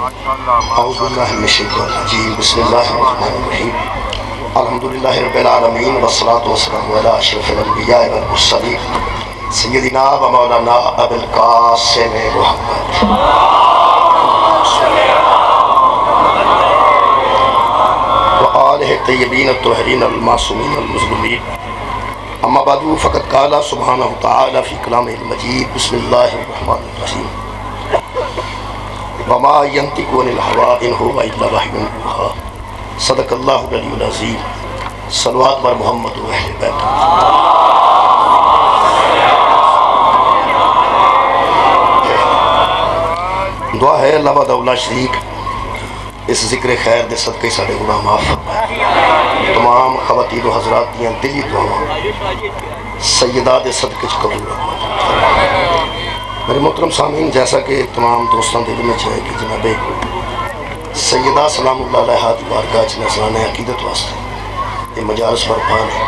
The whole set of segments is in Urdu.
اعوذ باللہ من الشیطان الرجیم بسم اللہ الرحمن الرحیم الحمدللہ رب العالمین والصلاة والسلام علی اشرف الانبیاء والمرسلین سیدنا و مولانا ابو القاسم محمد و آلہ الطیبین الطاہرین المعصومین المظلومین اما بعد فقد قال سبحانہ تعالی فی کلامہ المجید بسم اللہ الرحمن الرحیم وما ينطق عن الهوى ان هو الا وحی یوحى صدق اللہ العلی العظیم صلوات بر محمد و اہل بیت دعا ہے اللہ وحدہ لا شریک اس ذکر خیر دے صدقے ساڈے گناہ معاف فرمائے تمام خواتین و حضرات دیاں دلی دعاواں سیدہ دے صدقے قبول فرمائے میرے محترم سامعین جیسا کہ تمام دوستان دل میں چاہے کہ جناب سیدہ سلام اللہ علیہ بارگاہ نذرانہ عقیدت واسطے یہ مجالس برپان ہے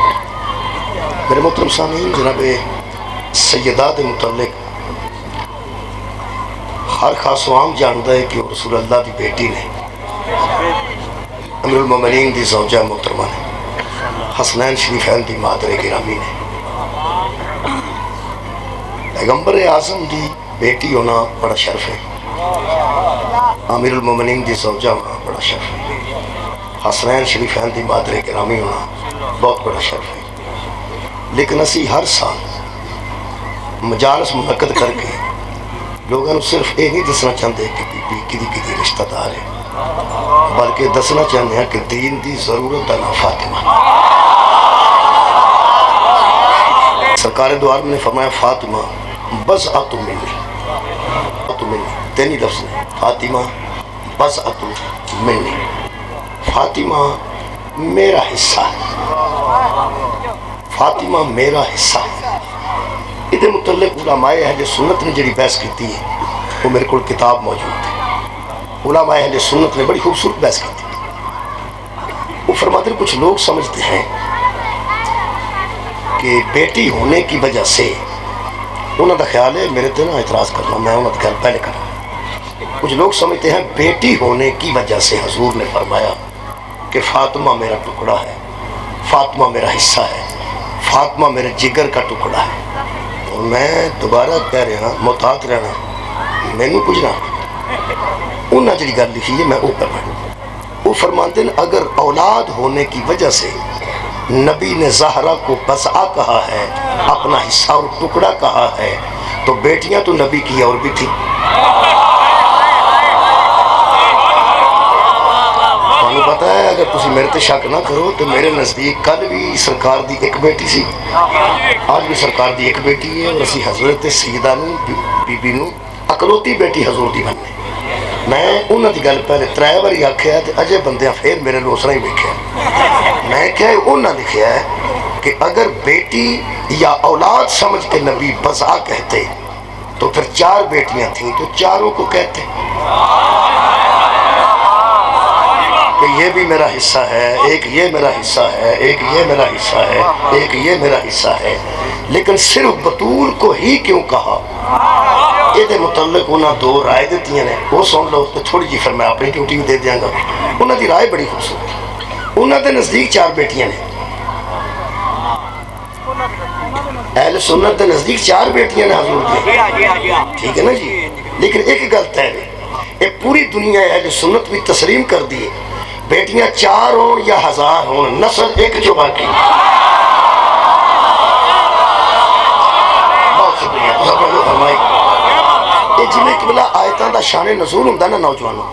میرے محترم سامعین جناب سیدہ دے متعلق ہر خاص و عام جانتا ہے کہ رسول اللہ دی بیٹی نے امیر المومنین دی زوجہ محترمہ نے حسنین شریفین دی مادر گرامی نے پیغمبر اعظم دی بیٹی ہونا بڑا شرف ہے امیر المومنین دی زوجہ ہونا بڑا شرف ہے حسنین شریفین دی مادر گرامی ہونا بہت بڑا شرف ہے لیکن اسی ہر سال مجالس منعقد کر کے لوگوں نے صرف یہ نہیں دسنا چاہتے کہ بی کدی رشتہ دار ہے بلکہ دسنا چاہتے ہیں کہ دین دی ضرورت ہے نا فاطمہ سرکار دو عالم نے فرمایا فاطمہ بضعۃ منی تینی لفظ ہے فاطمہ بضعۃ منی فاطمہ میرا حصہ ہے فاطمہ میرا حصہ ہے ادھے متعلق علماء اہل سنت نے جڑی بحث کی ہے وہ میرے کو کتاب موجود ہے علماء اہل سنت نے بڑی خوبصورت بحث کی تھی وہ فرماتے ہیں کچھ لوگ سمجھتے ہیں کہ بیٹی ہونے کی وجہ سے انہوں نے خیال ہے میرے تے نا اعتراض کرنا میں انہوں نے خیال پہلے کرنا کچھ لوگ سمجھتے ہیں بیٹی ہونے کی وجہ سے حضور نے فرمایا کہ فاطمہ میرا ٹکڑا ہے فاطمہ میرا حصہ ہے فاطمہ میرے جگر کا ٹکڑا ہے اور میں دوبارہ کہہ رہا محتاط رہنا میں نے پوچھنا انہوں نے جڑی گل لکھی ہے میں وہ کر رہا ہوں وہ فرماتے ہیں اگر اولاد ہونے کی وجہ سے نبی نے زہرہ کو بضعہ کہا ہے اپنا حصہ اور ٹکڑا کہا ہے تو بیٹیاں تو نبی کی اور بھی تھی تمہیں پتہ ہے اگر تسی میرے تے شک نہ کرو تو میرے نزدیک کل بھی سرکار دی ایک بیٹی سی آج بھی سرکار دی ایک بیٹی ہے اور اسی حضرت سیدہ نو بی بی نو اکلوتی بیٹی حضور دی بننے میں انہوں دی گل پہلے ترائے باری آکھیا ہے اجے بندیاں پھر میرے لوسرہ ہی بیکھے میں کیا انہوں نے لکھیا ہے کہ اگر بیٹی یا اولاد سمجھ کے نبی بضعہ کہتے تو پھر 4 بیٹیاں تھیں تو چاروں کو کہتے کہ یہ بھی میرا حصہ ہے ایک یہ میرا حصہ ہے ایک یہ میرا حصہ ہے ایک یہ میرا حصہ ہے لیکن صرف بطول کو ہی کیوں کہا یہ دے متعلق انہوں نے 2 رائے دیتی ہیں وہ سن لو تو تھوڑی جی پھر میں اپنی ڈیوٹی دے دیاں گا انہوں دی رائے بڑی خوبصورت انہوں نے نزدیک 4 بیٹیاں نے اہل سنت دے نزدیک 4 بیٹیاں نے حضور دی ٹھیک ہے نا جی لیکن ایک غلط ہے یہ پوری دنیا اہل سنت بھی تسلیم کر دی بیٹیاں 4 ہوں یا 1000 ہوں نسل ایک جو باقی بہت شکریہ تو سب نے فرمائی یہ جنہیں قبلہ آیتاں دا شان نزول ہوں دا نا نوجوانوں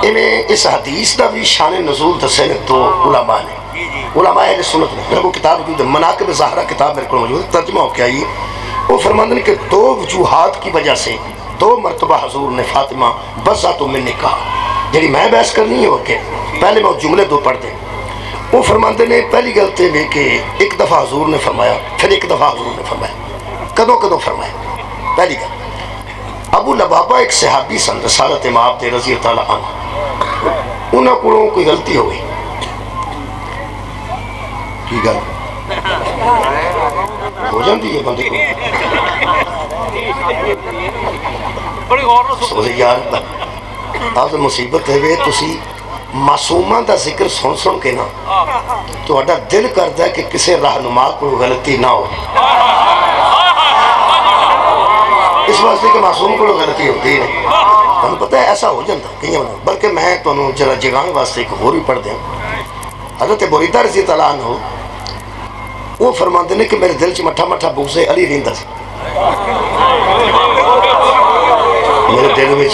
انہیں اس حدیث دا بھی شان نزول دسے نے تو علماء نے علماء اہل سنت نے میرے کو کتاب موجود ہے مناقب زہرہ کتاب میرے کو موجود ہے ترجمہ ہو کے آئی وہ فرماتے ہیں کہ 2 وجوہات کی وجہ سے 2 مرتبہ حضور نے فاطمہ بضعۃ منی کہا جڑی میں بحث کرنی ہے وہ کہ پہلے میں جملے 2 پڑھ دیں وہ فرماتے ہیں پہلی غلطی ہے کہ ایک دفعہ حضور نے فرمایا پھر ایک دفعہ حضور نے فرمایا کدوں فرمایا پہلی گل ابو لبابہ ایک صحابی سن رسالت مآب دے رضی اللہ عنہ انہوں کو کوئی غلطی ہو گئی کی گل ہو جاندی ہے بندے کو سوچے یار آپ مصیبت ہے تسی معصوماں دا ذکر سن سن کے نا تو دل کرتا ہے کہ کسی رہنما کو غلطی نہ ہو، اس واسطے کہ معصوم کو غلطی ہوتی نہیں، تمہیں پتہ ہے ایسا ہو جاتا کہیں بنا۔ بلکہ میں تمہیں جرا جگانے واسطے ایک اور بھی پڑھ دیں۔ حضرت بریدہ رضی اللہ عنہ وہ فرماتے ہیں کہ میرے دل چ مٹھا مٹھا بغض علی رہندا سی، میرے دل میں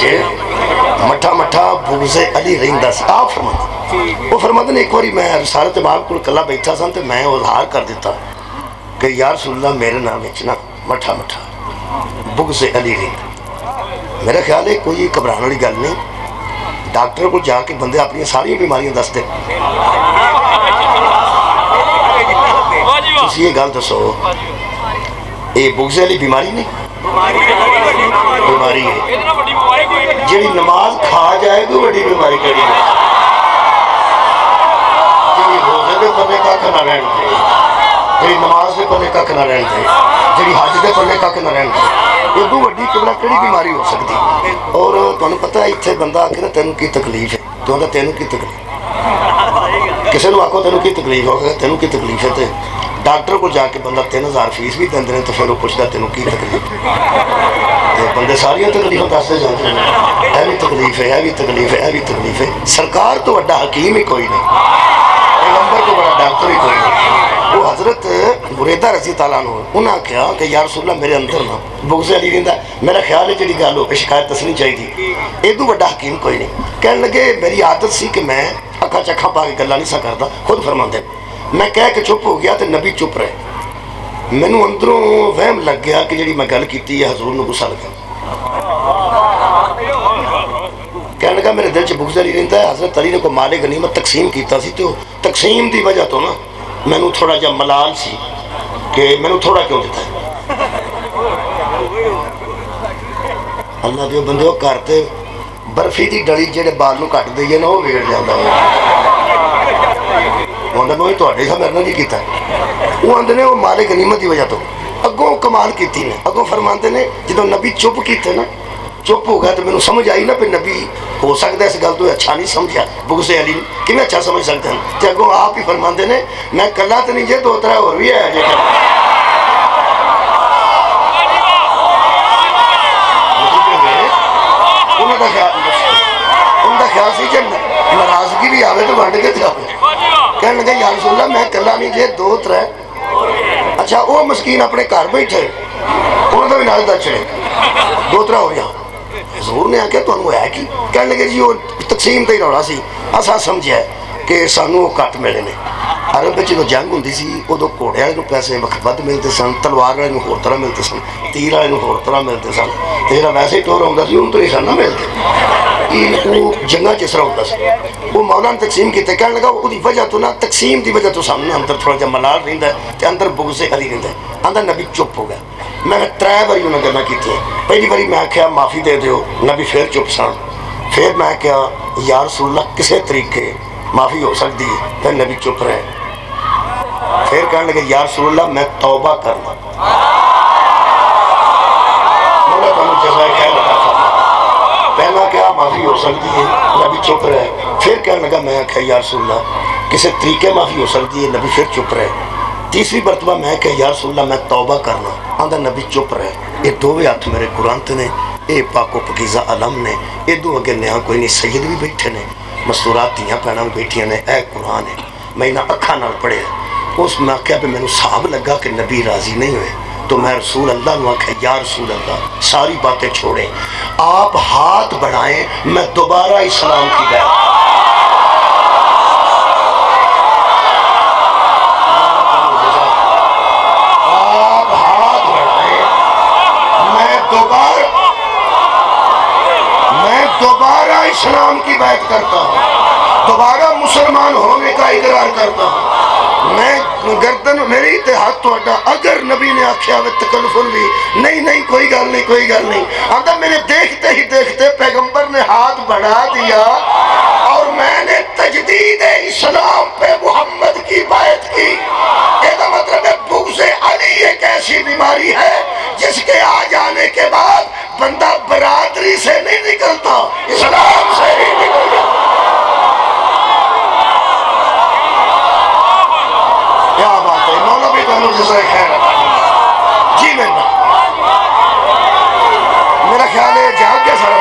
مٹھا مٹھا بغض علی رہندا سی۔ آپ فرماتے وہ فرماتے ہیں ایک باری میں رسالت باب کو کلا بیٹھا سن تو میں اظہار کر دیتا کہ یا رسول اللہ میرے نام نا مٹھا مٹھا بغض علی رہندا۔ میرا خیال ہے کوئی گھبرانے والی گل نہیں، ڈاکٹر کو جا کے بندے اپنی ساری بیماریاں دس دیں۔ تسی یہ گل دسو یہ بغض علی بیماری نہیں، بیماری ہے جیڑی نماز کھا جائے تو بڑی بیماری کری ہے، جیڑی روزے دے پنے کھا نہ رہن دے، جیڑی نماز دے پنے کھا نہ رہن دے، جیڑی حج دے پنے کھا نہ رہن دے، یہ دو بڑی قبلہ کڑی بیماری ہو سکتی۔ اور تمہیں پتہ ہے اتنے بندہ آ کے نا تینوں کی تکلیف ہے، تو آتا تینوں کی تکلیف، کسی نے آکو تینوں کی تکلیف ہوگا، تینوں کی تکلیف ہے، ڈاکٹر کو جا کے بندہ 3000 فیس بھی دیں دیں تو پھر وہ پوچھتا تینوں کی تکلیف، بندے ساری تکلیفیں دستے جاتے ہیں، اے بھی تکلیف ہے، اے بھی تکلیف ہے، اے بھی تکلیف ہے۔ سرکار تو بڑا حکیم ہی کوئی نہیں، پیغمبر تو بڑا ڈاکٹر ہی کوئی نہیں۔ وہ حضرت بریدہ رضی اللہ عنہ انہوں نے کہا کہ یا رسول اللہ میرے اندر نا بغض علی رہندا، میرا خیال ہے جڑی گل ہو پہ شکایت دسنی چاہیے، یہ بڑا حکیم کوئی نہیں۔ کہنے لگے میری عادت سی کہ میں اکھا چکھا پا کے گلا نہیں سا کرتا، خود فرماندے میں کہہ کے چپ ہو گیا تو نبی چپ رہے، مینوں اندروں وہم لگ گیا کہ جڑی میں گل کیتی ہے حضور نے غصہ لگا۔ کہنے لگا میرے دل چ بغض علی رہندا ہے، حضرت علی نے کوئی مال غنیمت تقسیم کیتا سی تو تقسیم دی وجہ تو نا مینوں تھوڑا جا ملال سی کہ مینوں تھوڑا کیوں دیتا ہے۔ اللہ دیو بندے کرتے برفی دی ڈلی جڑے بال نو کٹ دئیے نا وہ بگڑ جاتا میں تو میرے نہیں کیتا، وہ آدھے نے وہ مال غنیمت کی وجہ تو اگوں کمال کیتی نے، اگوں فرماندے نے جدو نبی چپ کیتے نا چپ ہو گیا تو مینوں سمجھ آئی نا پھر نبی ہو سکتا ہے اس گل تو اچھا نہیں سمجھا، بغض علی کیویں اچھا سمجھ سکتے ہیں، تے اگوں آپ ہی فرماندے نے میں کلا تو نہیں جے دو ترا اور بھی ہے جے انہوں کا خیال سی جب ناراضگی بھی آوے تو ونڈ کے جاوے۔ کہنے لگے یا رسول اللہ میں کلا نہیں جے دو ترے، اچھا وہ مسکین اپنے گھر بیٹھے انہوں کا بھی نال دا چڑے دو ترا ہو گیا۔ حضور نے آکے تو انہوں ہے کی، کہنے لگے جی وہ تقسیم تے روڑا سی، اساں سمجھیا کہ سانوں وہ کٹ ملے نے۔ عرب جدو جنگ ہوندی سی ادو گھوڑے والے پیسے ود ملتے سن، تلوار والے ہور طرح ملتے سن، تیر والے ہور طرح ملتے سن، تیرا ویسے ہی ٹور آتا سی انہوں تو نشانہ ملتے، وہ جنگا جس طرح ہوتا سی۔ وہ مولا نے تقسیم کیتے، کہنے لگا وہ وجہ تو نا تقسیم دی وجہ تو سامنے اندر تھوڑا جا ملال رہندا ہے تے اندر بغض علی رہندا ہے۔ اندر نبی چپ ہو گیا۔ میں 3 باری انہوں نے گلاں کیتی ہیں، پہلی باری میں آکھیا معافی دے دیو، نبی پھر چپ سن، پھر میں کہا یا رسول اللہ کسے طریقے معافی ہو سکتی ہے، پھر نبی چپ رہے، پھر کہنے لگے یا رسول اللہ میں توبہ کرنا، مولا تمہیں جزائے خیر عطا فرمائے۔ پہلا کیا معافی ہو سکتی ہے، نبی چپ رہے، پھر کہنے لگا میں کہا یا رسول اللہ کسی طریقے معافی ہو سکتی ہے، نبی پھر چپ رہے۔ تیسری مرتبہ میں کہا یا رسول اللہ میں توبہ کرنا، آندھا نبی چپ رہے۔ یہ دوویں ہاتھ میرے قرآن تے نے، اے پاک و پکیزہ علم نے، یہ دو اگے نیا کوئی نہیں، سید بھی بیٹھے نے، مستورات دیاں پہنا بھی بیٹھیاں نے، اے قرآن ہے میں انہاں اکھاں نال پڑھے۔ اس موقع پہ میں نے صاحب لگا کہ نبی راضی نہیں ہوئے تو میں رسول اللہ نے کہا یا رسول اللہ ساری باتیں چھوڑیں، آپ ہاتھ بڑھائیں، میں دوبارہ اسلام کی بیعت، آپ ہاتھ بڑھائیں، میں دوبارہ اسلام کی بیعت کرتا ہوں، دوبارہ مسلمان ہونے کا اقرار کرتا ہوں۔ میں گردن میری اتحاد تو اڈا، اگر نبی نے آکھیا وہ تکلفن بھی نہیں کوئی گل نہیں کوئی گل نہیں، آدھا میں نے دیکھتے ہی دیکھتے پیغمبر نے ہاتھ بڑھا دیا اور میں نے تجدید اسلام پہ محمد کی بیعت کی۔ یہ مطلب ہے بغض علی ایک ایسی بیماری ہے جس کے آ جانے کے بعد بندہ برادری سے نہیں نکلتا، اسلام سے جزائے خیر جی میرا خیال ہے جہاں کیا سارا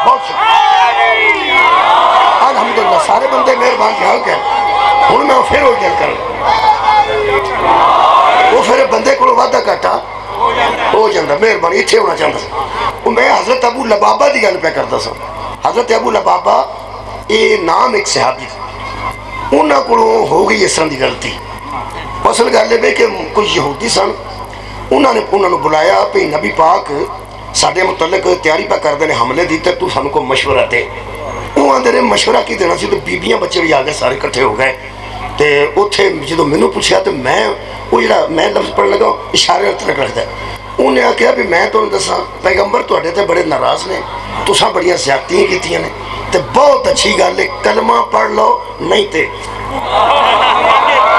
بہت شکریہ الحمدللہ سارے بندے مہربان جہاں کیا ہوں میں پھر وہ گل کر وہ پھر بندے کو وعدہ کٹا ہو جاتا مہربانی اتنے ہونا چاہتا وہ میں حضرت ابو لبابہ کی گل پہ کرتا سا حضرت ابو لبابہ یہ نام ایک صحابی انہوں کو ہو گئی اس طرح کی غلطی اصل گل ہے کہ کچھ یہودی سن انہوں نے بلایا کہ نبی پاک سارے متعلق تیاری پہ کرتے ہیں حملے دی تو سانوں کو مشورہ دے وہ آدھے مشورہ کی دینا سی تو بیبیاں بچے بھی آ گئے سارے کٹھے ہو گئے تو اتنے جدو مینو پوچھا تو میں وہ جڑا میں لفظ پڑھنے لگا اشارے تک رکھتا ہے انہیں آخیا بھی میں تمہیں دساں پیغمبر تواڈے تے بڑے ناراض نے تساں بڑیاں زیادتیاں کیتیاں نے تے بہت اچھی گل ہے کلمہ پڑھ لو نہیں تے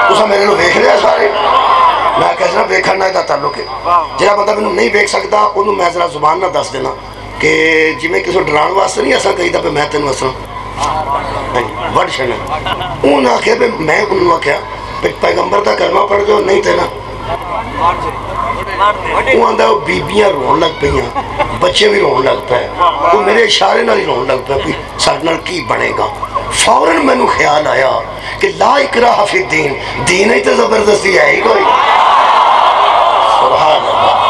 تساں میرے نو ویکھ لیا سارے میں کہنا ویکھن نہ دا تعلق ہے جہاں بندہ مینوں نہیں ویکھ سکتا انہوں میں ذرا زبان نہ دس دینا کہ جی میں کسی ڈران واسطے نہیں ایسا کہی دا پہ میں تینوں اساں وڈ چھڑنا انہوں نے آخیا بھی میں انہوں نے آخیا پیغمبر دا کلمہ پڑھ جو نہیں تے نا وہ آندہ وہ بیبیاں رون لگ پہیاں بچے بھی رون لگ پہ وہ میرے اشارے نہ رون لگ پہ بھی سارنال کی بنے گا فوراً میں نے خیال آیا کہ لا اکراہ فی الدین دین ہی تو زبردستی ہے ہی کوئی سبحان اللہ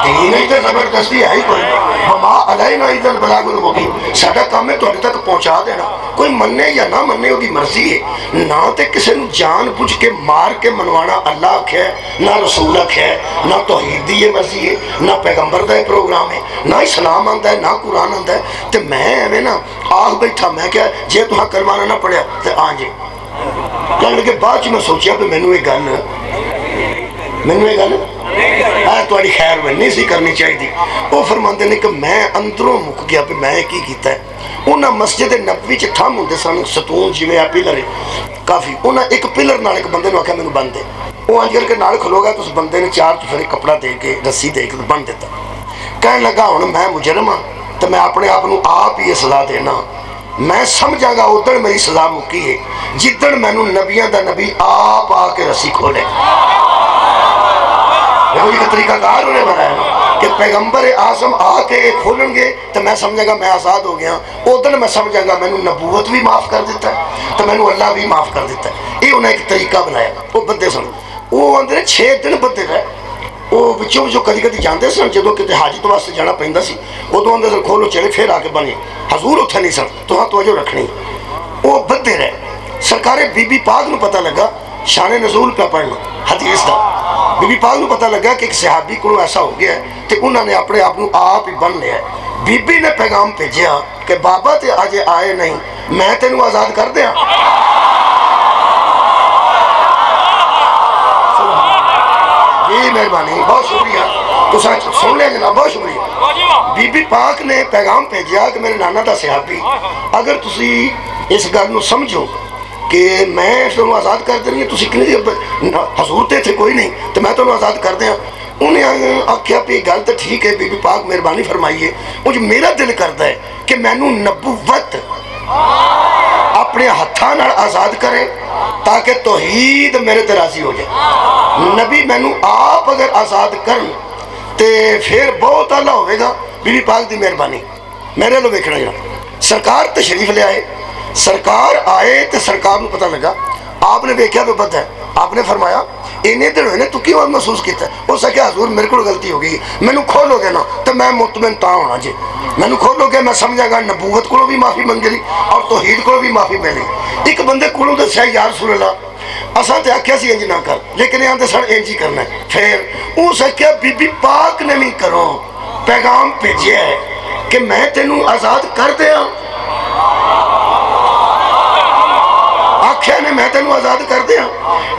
دین ہی تو زبردستی ہے ہی کوئی وما علینا اذا البلاغ المبین ساڈا کام ہے تہاڈے تک پہنچا دینا کوئی مننے یا نہ مننے وہ دی مرضی ہے نہ تے کسی نو جان بوجھ کے مار کے منوانا اللہ آکھے نہ رسول آکھے نہ توحید دی یہ مرضی ہے نہ پیغمبر دا یہ پروگرام ہے نہ اسلام آندا ہے نہ قرآن آندا ہے تے میں ایویں نا آہ بیٹھا میں کیا جے تہاں کلمہ نہ پڑھیا تے آ جے کہنے کے بعد میں سوچیا کہ مینوں یہ گل تھوڑی خیر میں نہیں سی کرنی چاہیے تھی وہ فرماندے نے کہ میں اندروں مک گیا پہ میں کی کیتا ہے انہاں مسجد نبوی چ تھم ہوندے سن ستون جویں آ پلر کافی انہاں ایک پلر نال ایک بندے نو آکھیا مینوں بن دے وہ انج کر کے نال کھلو گیا تو اس بندے نے چار چفرے کپڑا دے کے رسی دے کے بن دیتا کہنے لگا ہن میں مجرم ہاں تو میں اپنے آپ نو آپ ہی سزا دینا میں سمجھا گا ادھر میری سزا مکی ہے جدھر مینوں نبیاں دا نبی آپ آ کے رسی کھولے یہ طریقہ کار انہیں بنایا کہ پیغمبر اعظم آ کے کھولیں گے تو میں سمجھا گا میں آزاد ہو گیا ادھر میں سمجھا گا میں نے نبوت بھی معاف کر دیتا ہے تو میں نے اللہ بھی معاف کر دیتا ہے یہ انہیں ایک طریقہ بنایا وہ بندے سن وہ اندر 6 دن بندے رہے وہ بچوں جو کدی کدی جانتے سن جدو کتے حاجت واسطے جانا پیندا سی ادو اندر سن کھولو چلے پھر آ کے بنے حضور اتنے نہیں سن تو ہاں توجہ رکھنی وہ بندے رہے سرکار بی بی پاک نو پتہ لگا شان نزول پہ پڑھنا حدیث دا بی بی پاک نو پتہ لگا کہ ایک صحابی کو ایسا ہو گیا ہے کہ انہوں نے اپنے آپ نو آپ ہی بن لیا ہے بی بی نے پیغام بھیجیا کہ بابا تے آج آئے نہیں میں تینوں آزاد کر دیا جی مہربانی بہت شکریہ تو سن لیا جناب بہت شکریہ بی بی پاک نے پیغام بھیجیا کہ میرے نانا دا صحابی اگر تسی اس گل نو سمجھو کہ میں تمہیں آزاد کر دیں گے تسی کتنی حضور تے تھے کوئی نہیں تو میں تمہیں آزاد کر دیا انہیں آخیا پہ گل تو ٹھیک ہے بی بی پاک مہربانی فرمائیے مجھے میرا دل کرتا ہے کہ مینوں نبوت اپنے ہتھاں نال آزاد کرے تاکہ توحید میرے تے راضی ہو جائے نبی مینوں آپ اگر آزاد کرن تے پھر بہت اعلیٰ ہوئے گا بی بی پاک دی مہربانی میرے لو ویکھنا جا سرکار تشریف لے آئے سرکار آئے تو سرکار نو پتہ لگا آپ نے دیکھا تو بد ہے آپ نے فرمایا انہیں دن ہوئے تو کیوں محسوس کیتا ہے ہو سکے حضور میرے کو غلطی ہو گئی مینوں کھولو گے نا تو میں مطمئن تا ہونا جی مینوں کھولو گے میں سمجھا گا نبوت کو بھی معافی منگے لی اور توحید کو بھی معافی ملے ایک بندے کو دسیا یا رسول اللہ اساں تے آکھیا سی انج نہ کر لیکن یہاں تے سن انج ہی کرنا ہے پھر اس آکھیا بی بی پاک نے نہیں کرو پیغام بھیجیا ہے کہ میں تینوں آزاد کر دیا آکھیا نے میں تینوں آزاد کر دیا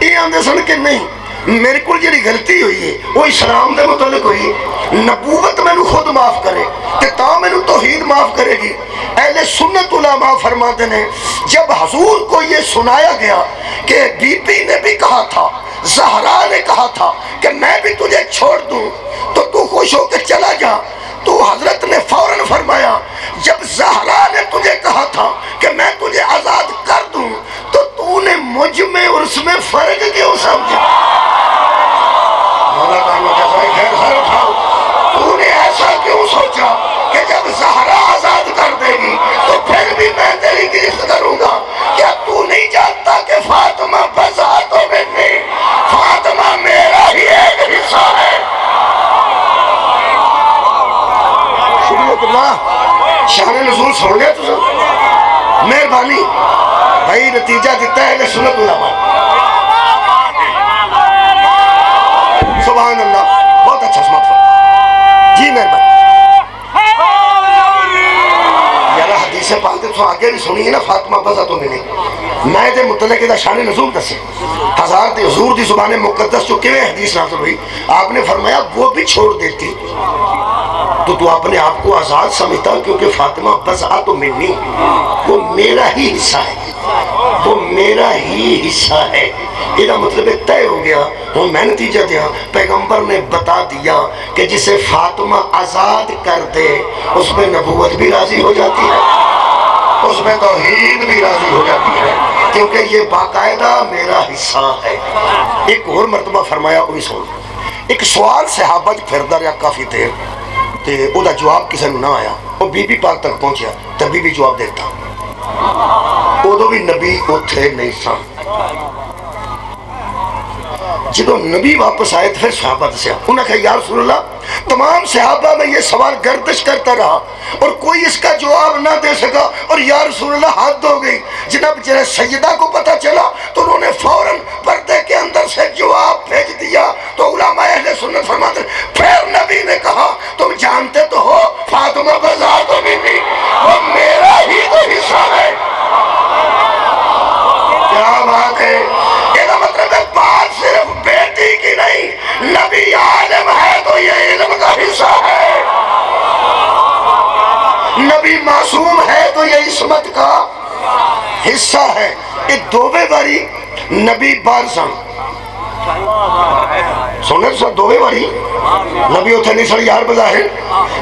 یہ آندے سن کہ نہیں میرے کو جڑی غلطی ہوئی ہے وہ اسلام دے متعلق ہوئی نبوت میں خود معاف کرے کہ تا میں توحید معاف کرے گی اہل سنت علماء فرماتے ہیں جب حضور کو یہ سنایا گیا کہ بی بی نے بھی کہا تھا زہرا نے کہا تھا کہ میں بھی تجھے چھوڑ دوں تو خوش ہو کے چلا جا تو حضرت نے فوراً فرمایا جب زہرا نے تجھے کہا تھا کہ میں تجھے آزاد کر دوں تو نے مجھ میں اور اس میں فرق کیوں سمجھا مولا کانو جزائے خیر سر اٹھاؤ تو نے ایسا کیوں سوچا کہ جب زہرا آزاد کر دے گی تو پھر بھی میں تیری گرفت کروں گا کیا تو نہیں جانتا کہ فاطمہ بذات و منی فاطمہ میرا ہی ایک حصہ ہے شریعت اللہ شان نزول سن گیا تو مہربانی بھائی نتیجہ دیتا ہے کہ سنت علماء سبحان اللہ بہت اچھا سمت فرق جی مہربانی یارہ حدیث پاک تو آگے بھی سنی ہے نا فاطمہ بزا تو ملی میں دے متعلق دا شان نزول دسے ہزار دے حضور دی زبان مقدس جو کیویں حدیث نازل ہوئی آپ نے فرمایا وہ بھی چھوڑ دیتی تو اپنے آپ کو آزاد سمجھتا کیونکہ فاطمہ بزا تو منی وہ میرا ہی حصہ ہے وہ میرا ہی حصہ ہے یہ مطلب طے ہو گیا ہوں میں نتیجہ دیا پیغمبر نے بتا دیا کہ جسے فاطمہ آزاد کر دے اس میں نبوت بھی راضی ہو جاتی ہے اس میں توحید بھی راضی ہو جاتی ہے کیونکہ یہ باقاعدہ میرا حصہ ہے ایک اور مرتبہ فرمایا اوی سن ایک سوال صحابہ پھردا رہا کافی دیر تے او دا جواب کسی نہ آیا وہ بی بی پاک تک پہنچیا تے بی بی جواب دیتا ادو بھی نبی اتھے نہیں سن جدو نبی واپس آئے تو پھر صحابہ دسیا انہوں نے کہا یا رسول اللہ تمام صحابہ میں یہ سوال گردش کرتا رہا اور کوئی اس کا جواب نہ دے سکا اور یا رسول اللہ حد ہو گئی جناب جنہیں سیدہ کو پتا چلا تو انہوں نے فوراً پردے کے اندر سے جواب بھیج دیا تو علماء اہل سنت فرماتے ہیں پھر نبی نے کہا تم جانتے تو ہو فاطمہ بزار تو بھی وہ میرا ہی تو حصہ ہے کیا بات ہے یہ مطلب ہے بات صرف بیٹی کی نہیں نبی عالم ہے تو یہ علم کا حصہ ہے نبی معصوم ہے تو یہ عصمت کا حصہ ہے یہ دووے باری نبی بارسان سننے تو سر دووے باری نبی اتھے نہیں سر یار بظاہر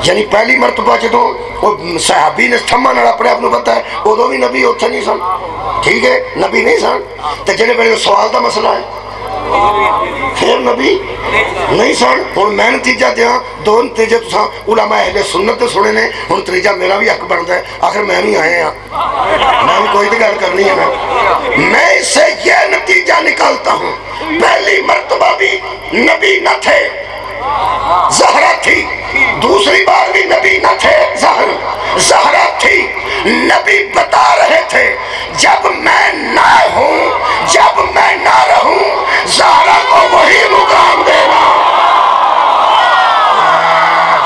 یعنی پہلی مرتبہ جدو صحابی نے تھما نڑا اپنے اپنے بتا ہے وہ دو بھی نبی اتھے نہیں سن ٹھیک ہے نبی نہیں سن تو جنہیں بڑے سوال دا مسئلہ ہے پھر نبی نہیں سن اور میں نتیجہ دیا دو نتیجہ تو سا علماء اہل سنت سنے نے ان تریجہ میرا بھی حق بنتا ہے آخر میں نہیں آئے ہیں میں بھی کوئی دگار کرنی ہے میں اس سے یہ نتیجہ نکالتا ہوں پہلی مرتبہ بھی نبی نہ تھے زہرہ تھی دوسری بار بھی نبی نہ تھے زہرہ تھی نبی بتا رہے تھے جب میں نہ ہوں جب میں نہ رہوں زہرہ کو وہی مقام دینا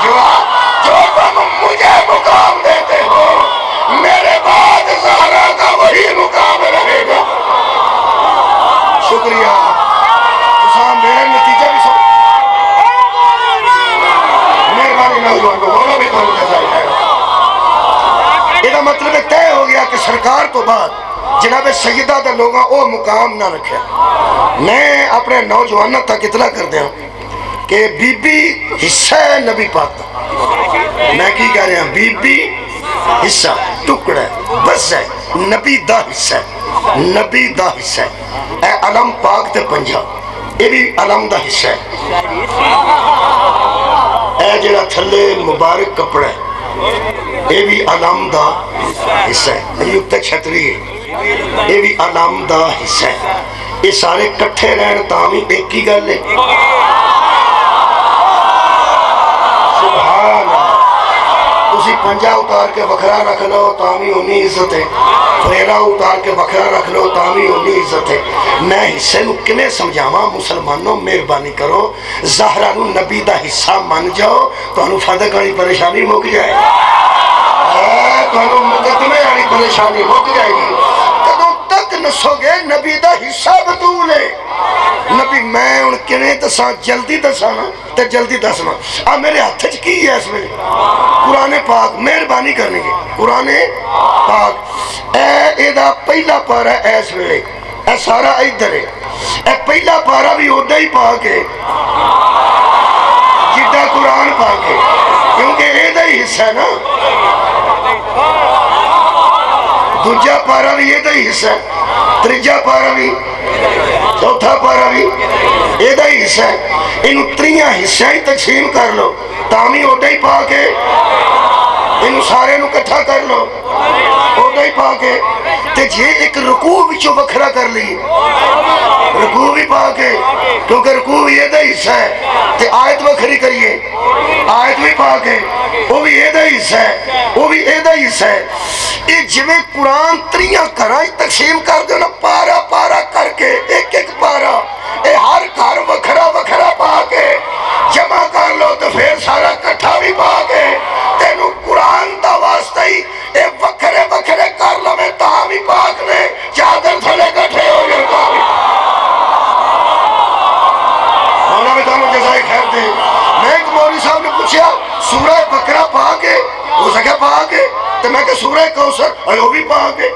جو تم مجھے مقام دیتے ہو میرے بعد زہرہ کا وہی مقام رہے گا شکریہ میرے نتیجہ بھی سو مہربانی نوجوان کو بولو بھی تو یہ مطلب طے ہو گیا کہ سرکار تو بعد جناب سیدہ دے لوگاں او مقام نہ رکھے میں اپنے نوجوانہ تک اطلاع کر دیا کہ بی بی حصہ ہے نبی پاک میں کی کہہ رہا ہوں بی بی حصہ ٹکڑا ہے بس ہے نبی دا حصہ ہے نبی دا حصہ ہے اے علم پاک تے پنجاب یہ بھی علم دا حصہ ہے اے جڑا تھلے مبارک کپڑا ہے یہ بھی علم دا حصہ ہے یہ اتنے چھتری ہے یہ بھی علم دا حصہ ہے یہ سارے کٹھے رہن تامی ایک ہی گل ہے سبحان اللہ اسی پنجا اتار کے وکھرا رکھ لو تامی انہی عزت ہے فریرہ اتار کے وکھرا رکھ لو تامی انہی عزت ہے میں حصے نو کمیں سمجھاواں مسلمانوں مہربانی کرو زہرہ نو نبی دا حصہ مان جاؤ تو انہوں فادہ کانی پریشانی موک جائے تو انہوں مقدمے آنی پریشانی موک جائے گی کدوں تک نسو گے نبی دا حصہ بدول ہے نبی میں ان کنے دساں جلدی دسانا تے جلدی دسنا میرے ہاتھ کی ہے اس میں قرآن پاک مہربانی کرنے کے قرآن پاک اے دا پہلا پارا ایس ویلے اے سارا ادھر ہے اے پہلا پارا بھی اوڈا ہی پاک ہے جدہ قرآن پاک ہے کیونکہ اے دا ہی حصہ ہے نا دوجہ پارا بھی اے دا ہی حصہ ہے تریجہ پارا بھی چوتھا پارا بھی یہ حصہ ہے، انہوں 3 حصہ ہی تقسیم کر لو تامی اوڈا ہی پا کے، انہوں سارے نو کٹھا کر لو اوڈا ہی پا کے، تے جے ایک رکوع بچو بکھرا کر لی رکوع بھی پا کے، کیونکہ رکوع بھی یہ حصہ ہے، تے آیت بکھری کریے آیت بھی پا کے، وہ بھی یہ حصہ ہے، وہ بھی یہ حصہ ہے۔ یہ جویں قرآن 3 کرائی تقسیم کر دو نا، پارا پارا کر کے ایک ایک پارا، اے ہر گھر وکھرا وکھرا پا کے جمع کر لو تو پھر سارا کٹھا بھی پا کے تینوں قرآن دا واسطہ ہی اے وکھرے وکھرے کر لو میں تاں بھی پاک نے چادر تھلے کٹھے ہو گئے تاں بھی مولا میں تمہیں جزائے خیر دے۔ میں ایک مولوی صاحب نے پوچھا سورہ بقرہ پا کے، وہ سکھا پا کے، تو میں کہ سورہ کوثر وہ بھی پا کے،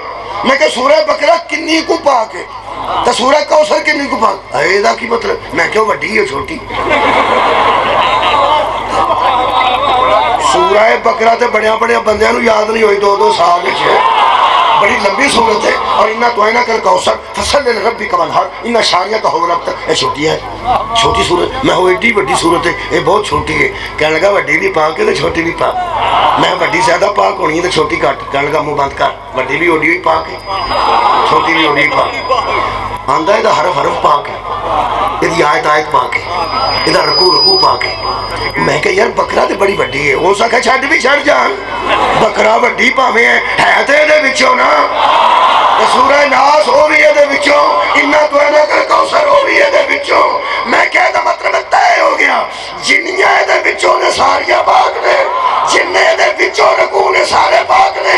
میں کہ سورہ بقرہ کنی کو پا کے، تو سورہ کوثر کنی کو پا کے، اے دا کی مطلب میں کیوں وڈی ہے چھوٹی؟ سورہ بقرہ تے بڑیاں بڑیاں بندیاں نو یاد نہیں ہوئی 2 سال ہے، بڑی لمبی صورت ہے، اور انہا تو اینا کر کوثر فصل لربی کا منہر انہا شانیہ کا ہو رکھتا ہے، چھوٹی ہے چھوٹی صورت، میں ہوں ایڈی بڑی صورت ہے، یہ بہت چھوٹی ہے، کہنے لگا وڈی بھی پاک ہے تو چھوٹی بھی پاک، میں وڈی زیادہ پاک ہونی ہے تو چھوٹی کٹ، کہنے لگا منہ بند کر، وڈی بھی اوڈی بھی پاک ہے چھوٹی بھی اوڈی بھی پاک، آندہ ہے دا حرف حرف پاک ہے، یہ آیت آیت پاک ہے، یہ رکوع رکوع پاک ہے۔ میں کہ یار بکرہ تے بڑی وڈی ہے، ہو سکا چھڑ بھی چھڑ جان، بکرہ وڈی پاویں ہے تے دے وچوں نا، سورہ ناس ہو بھی ہے دے وچوں، انہا تو اینا کر کوثر ہو بھی ہے دے وچوں، میں کہہ دا مطلب طے ہو گیا، جنیاں دے وچوں نے ساریاں پاک نے، جننے دے وچوں رکوع نے سارے پاک نے،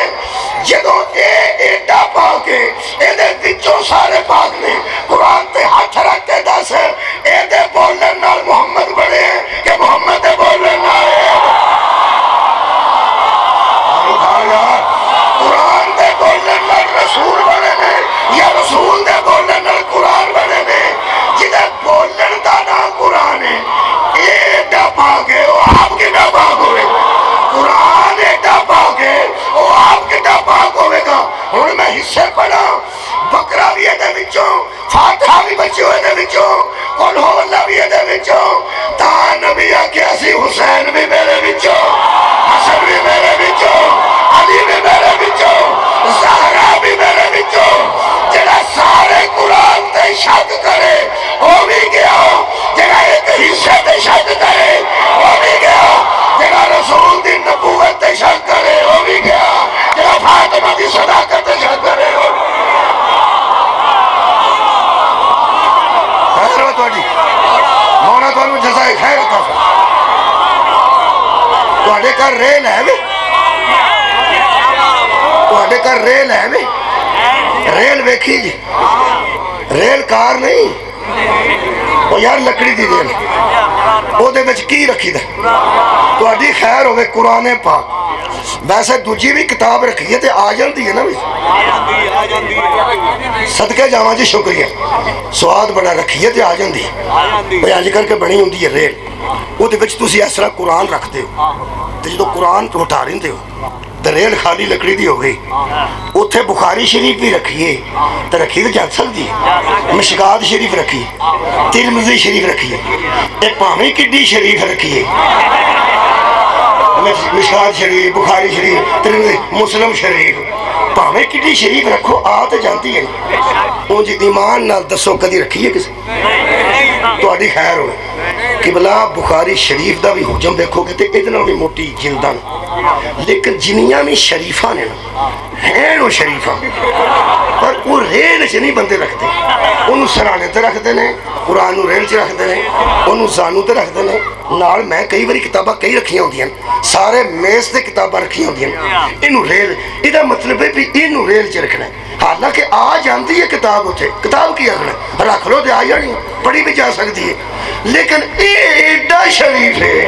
جدوں ایڈا پاک ہے، اے دے وچوں سارے پاک نے، قرآن تے ہاتھ رکھ کے دس ہے، اے دے بولنے نال محمد بڑے ہیں کہ محمد دے بولنے نال ہے۔ قرآن دے بولنے نال رسول بڑے نے یا رسول دے بولنے نال قرآن بڑے نے، جدے بولنے دا نام قرآن ہے، ایڈا پاک ہے وہ آپ کی نہ پاک ہوئے، قرآن ایڈا پاک ہے وہ آپ کی نہ پاک ہوئے گا۔ ہن میں حصے پڑھا، بقرہ بھی ہے دے وچوں، فاتحہ بھی بچے ہوئے دے وچوں، قل ہو اللہ بھی ہے دے وچوں، تاں نبی آکھیا سی حسین بھی میرے وچوں، حسن بھی میرے وچوں، علی بھی میرے وچوں، زہرا بھی میرے وچوں، جڑا سارے قرآن تے شک کرے وہ بھی گیا، جڑا ایک حصے تے شک کرے وہ بھی گیا، جڑا رسول دی نبوت تے شک کرے وہ بھی گیا، جڑا فاطمہ دی صداقت تے شک کرے وہ بھی گیا۔ خیر ہو توڑی مولا تو انہوں جزائے خیر کافر تو اڈے کر ریل ہے بھی تو اڈے کر ریل ہے بھی ریل ویکھی جی ریل کار نہیں وہ یار لکڑی دی ریل وہ دے بچ کی رکھی دے تو اڈی خیر ہوئے قرآن پاک ویسے دوجی بھی کتاب رکھی ہے تے آ جاندی ہے نا بھی صدقے جاواں جی شکریہ سواد بڑا رکھی ہے تے آ جاندی ہے بیان کر کے بنی ہوندی ہے ریل وہ دے بچ تسی اس طرح قرآن رکھ دے ہو تے جدو قرآن تو ہٹا رہندے ہو تے ریل خالی لکڑی دی ہو گئی اتھے بخاری شریف بھی رکھیے تے رکھی تو جان سکتی ہے مشکات شریف رکھیے ترمذی شریف رکھیے ایک پاویں کڈی شریف رکھیے مشکات شریف بخاری شریف ترمذی مسلم شریف پاویں کڈی شریف رکھو آ تے جانتی ہے اونج ایمان نال دسو کدی رکھیے کسی تو اڈی خیر ہوئے کہ بلا بخاری شریف دا بھی حجم دیکھو گے تے اتنا بھی موٹی جلدان لیکن جنیاں میں شریفہ نے ہیں وہ شریفہ پر وہ ریل چ نہیں بندے رکھتے انہوں سرانے تے رکھ دینے قرآن ریل چ رکھ دینے انہوں زانو تے رکھ دینے نال میں کئی باری کتابہ کئی رکھیاں ہوتی ہیں سارے میز تے کتابہ رکھیاں ہوتی ہیں انہوں ریل ادھا مطلب ہے بھی انہوں ریل چ رکھنا ہے حالانکہ آ جانتی ہے کتاب ہوتے کتاب کی رکھنا ہے رکھ لو دے آ جانی پڑھی بھی جا سکتی ہے لیکن ایڈا شریف ہے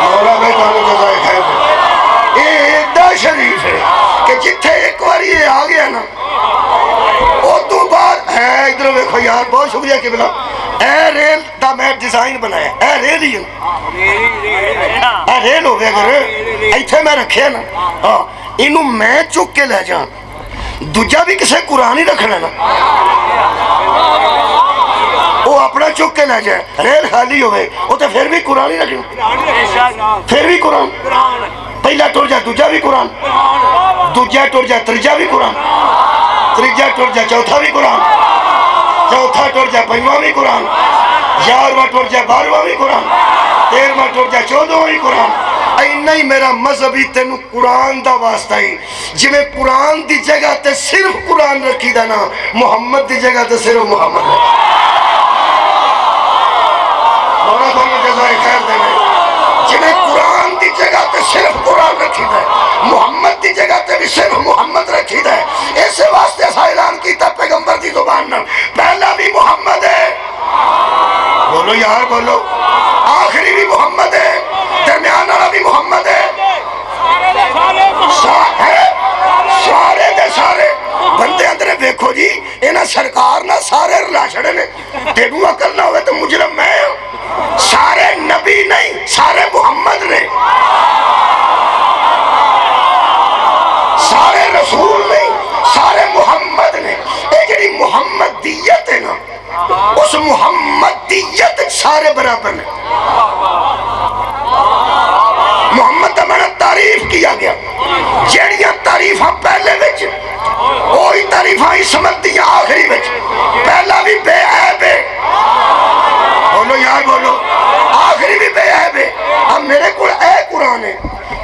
مولا میں تعالیٰ جزائے خیر دے ایڈا شریف ہے کہ جتھے ایک بار یہ آ گیا نا وہ تو بعد ہے ادھر دیکھو یار بہت شکریہ کہ بلا اے ریل دا میں ڈیزائن بنایا اے ریل ہی اے ریل ہو گیا اگر ایتھے میں رکھے نا انہوں میں چک کے لے جان دوجا بھی کسے قرآن ہی رکھنا نا وہ اپنا چک کے لے جائے ریل خالی ہوئے وہ تو پھر بھی قرآن ہی رکھنا پھر بھی قرآن پہلا ٹر جا دوجا بھی قرآن دوجا ٹر جا ترجا بھی قرآن ترجا ٹر جا چوتھا بھی قرآن چوتھا ٹر جا پنجواں بھی قرآن یارواں ٹر جا بارہواں بھی قرآن تیرواں ٹر جا چودہواں بھی قرآن اینا ہی میرا مذہبی تینو قرآن دا واسطہ ہی جی میں قرآن دی جگہ تے صرف قرآن رکھی دا نا محمد دی جگہ تے صرف محمد ہے مولا تمہیں جزائے خیر دے میں جی میں قرآن دی جگہ تے صرف قرآن رکھی دا ہے محمد دی جگہ تے بھی صرف محمد رکھی دا ہے ایسے واسطے ایسا اعلان کیتا پیغمبر دی زبان نا پہلا بھی محمد ہے بولو یار بولو آخری بھی محمد ہے درمیان والا بھی محمد ہے سارے دے سارے بندے اندر دیکھو جی انہاں سرکار نہ سارے رلا چھڑے نے تینوں عقل نہ ہوئے تو مجرم میں ہوں سارے نبی نہیں سارے محمد نے سارے رسول نہیں سارے محمد نے یہ جڑی محمدیت ہے نا اس محمدیت سارے برابر ہیں محمد دا میں تعریف کیا گیا جیڑیاں تعریفاں پہلے وچ وہی تعریفاں اسمت دیاں آخری وچ پہلا بھی بے عیب ہے بولو یار بولو آخری بھی بے عیب ہے اب میرے کول اے قرآن ہے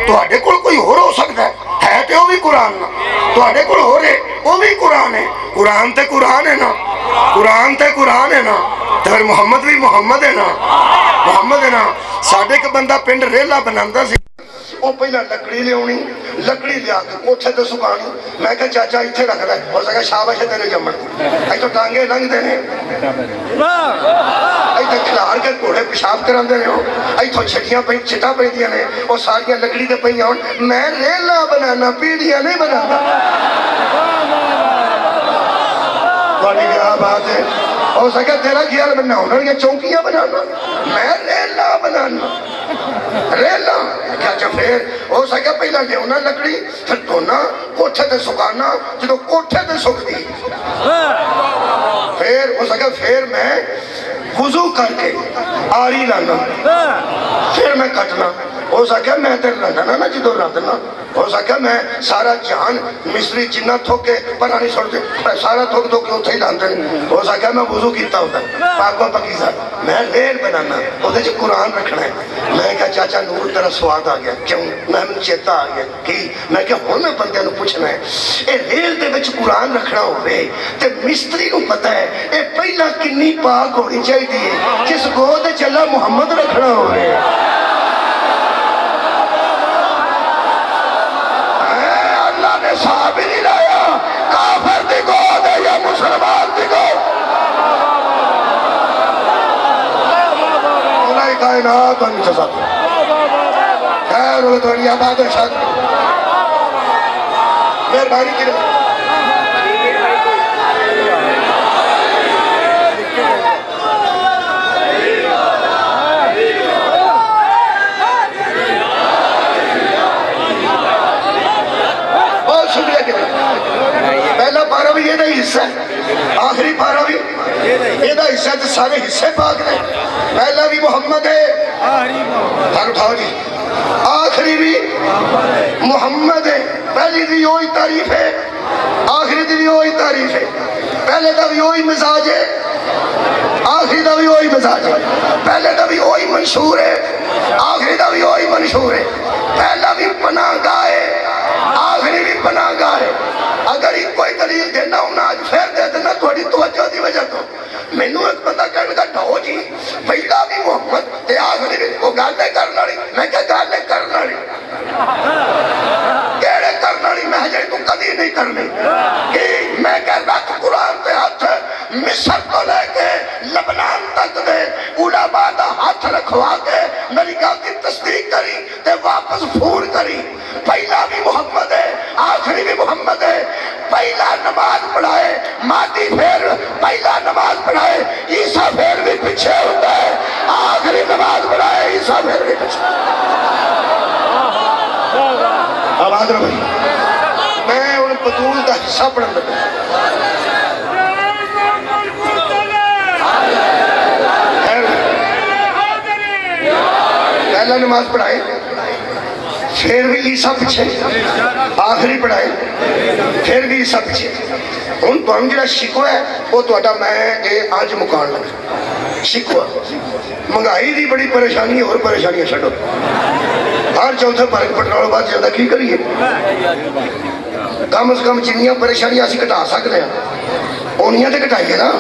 تو آڑے کول کوئی ہو سکتا ہے تے وہ بھی قرآن نا تو آڑے کول ہو رہے وہ بھی قرآن ہے قرآن تے قرآن ہے نا قرآن تے قرآن ہے نا تو پھر محمد بھی محمد ہے نا محمد ہے نا ساڑھے کے بندہ پنڈ ریلہ بناندہ سی وہ پہلا لکڑی لے ہونی لکڑی لے آکے کوٹھے تے سکانی میں کہا چاچا اتھے رکھ رہا ہے اور سکا شاباش ہے تیرے جمڑ ایک تو ٹانگے لنگ دینے ایک تو کھلار کے کوڑے پشاب کران دینے ہو ایک تو چھٹیاں پہ چھٹا پہ دیا نے اور ساریاں لکڑی تے پہ ہون میں ریلہ بنانا پیڑیاں نہیں بنانا بڑی کیا بات ہے اور سکا تیرا خیال بننا ہونا یہ چونکیاں بنانا میں ریلہ بنانا ریلہ کیا جب پھر ہو سکا پہلا لے ہونا لکڑی پھر دھونا کوٹھے تے سکانا جدو کوٹھے تے سک دی پھر ہو سکا پھر میں وضو کر کے آری لانا پھر میں کٹنا ہو سکا میں تیر رہنا نا جدو رہنا ہو سکا میں سارا جہان مصری جنہ تھوکے پرانی چھوڑ دے سارا تھوک دو کے اتھے ہی لانتے ہو سکا میں وضو کیتا ہوتا پاک و پاکیزہ میں ریل بنانا وہ دے جو قرآن رکھنا ہے میں کہا چاچا نور تیرا سواد آ گیا کیوں میں چیتا آ گیا کہ میں کہا ہوں میں بندے نو پوچھنا ہے اے ریل دے وچ قرآن رکھنا ہوئے تے مستری نو پتا ہے اے پہلا کنی پاک ہونی چاہی دیئے جس کو دے چلا محمد رکھنا ہوئے اللہ نے صاحب ہی نہیں لایا کافر دی کو دے یا مسلمان دی کو انہی کائنات ان جزاد خیر ہوئے تو انہی آباد شاید مہربانی کی رہے پہلا پارا بھی یہ دا حصہ ہے آخری پارا بھی یہ دا حصہ ہے سارے حصے پاک نے پہلا بھی محمد ہے ہر اٹھاؤ جی آخری بھی محمد ہے پہلی دی ہوئی تعریف ہے آخری دی ہوئی تعریف ہے پہلے دا بھی ہوئی مزاج ہے آخری دا بھی ہوئی مزاج ہے پہلے دا بھی ہوئی منشور ہے آخری دا بھی ہوئی منشور ہے پہلا بھی پناہ گاہ ہے آخری بھی پناہ گاہ ہے اگر ہی کوئی دلیل دینا ہونا آج پھر دے دینا تھوڑی توجہ دی وجہ تو میں نو ایک بندہ کہنے کا ڈھو جی پہلا بھی محمد تے آخری بھی وہ گالے کرنا رہی میں کہا گالے کرنا رہی کیڑے کرنا رہی میں جائے تو کدی نہیں کرنی کہ میں کہہ رکھ قرآن تے ہاتھ مصر تو لے کے لبنان تک دے علماء دا ہاتھ رکھوا کے میری گال کی تصدیق کری تے واپس پھور کری پہلا بھی محمد ہے آخری بھی محمد ہے پہلا نماز پڑھائے مادی پھر پہلا نماز پڑھائے عیسیٰ پھر بھی پیچھے ہوتا ہے آخری نماز پڑھائے عیسیٰ پھر بھی پیچھے آباد رہو میں ان بطول دا سب پڑھن لگا پہلا نماز پڑھائے پھر بھی عیسیٰ پیچھے آخری پڑھائے پھر بھی عیسیٰ پیچھے ان تو ہم جڑا شکوہ ہے وہ تو اٹھا میں آج مکان لگا شکوہ مہنگائی دی بڑی پریشانی ہے اور پریشانیاں چھڑو ہر چوتھے پارک پٹرول بات زیادہ کی کریے کم از کم جنیاں پریشانیاں اسی کٹا سکتے ہیں انہیاں تے کٹائیے نا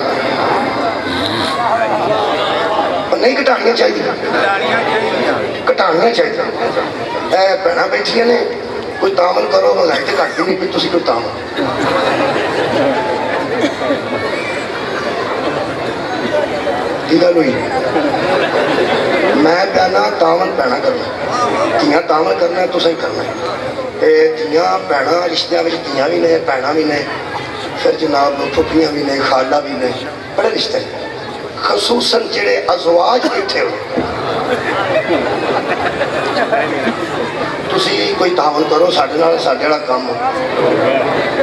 نہیں کٹانیاں چاہیے کٹانیاں چاہیے اے پہنا بیٹھیاں نے کوئی تعامل کرو مہنگائی تے کٹ نہیں پی تسی کوئی تعامل کی گل ہوئی میں پہنا تعامل پہنا کرنا تیاں تعامل کرنا ہے تو صحیح کرنا ہے تیاں پہنا رشتیاں میں تیاں بھی نے پہنا بھی نے پھر جناب پھپیاں بھی نے خالہ بھی نے بڑے رشتے ہیں خصوصاً جڑے ازواج بیٹھے ہوئے تسی کوئی تعامل کرو ساڑھے والا کام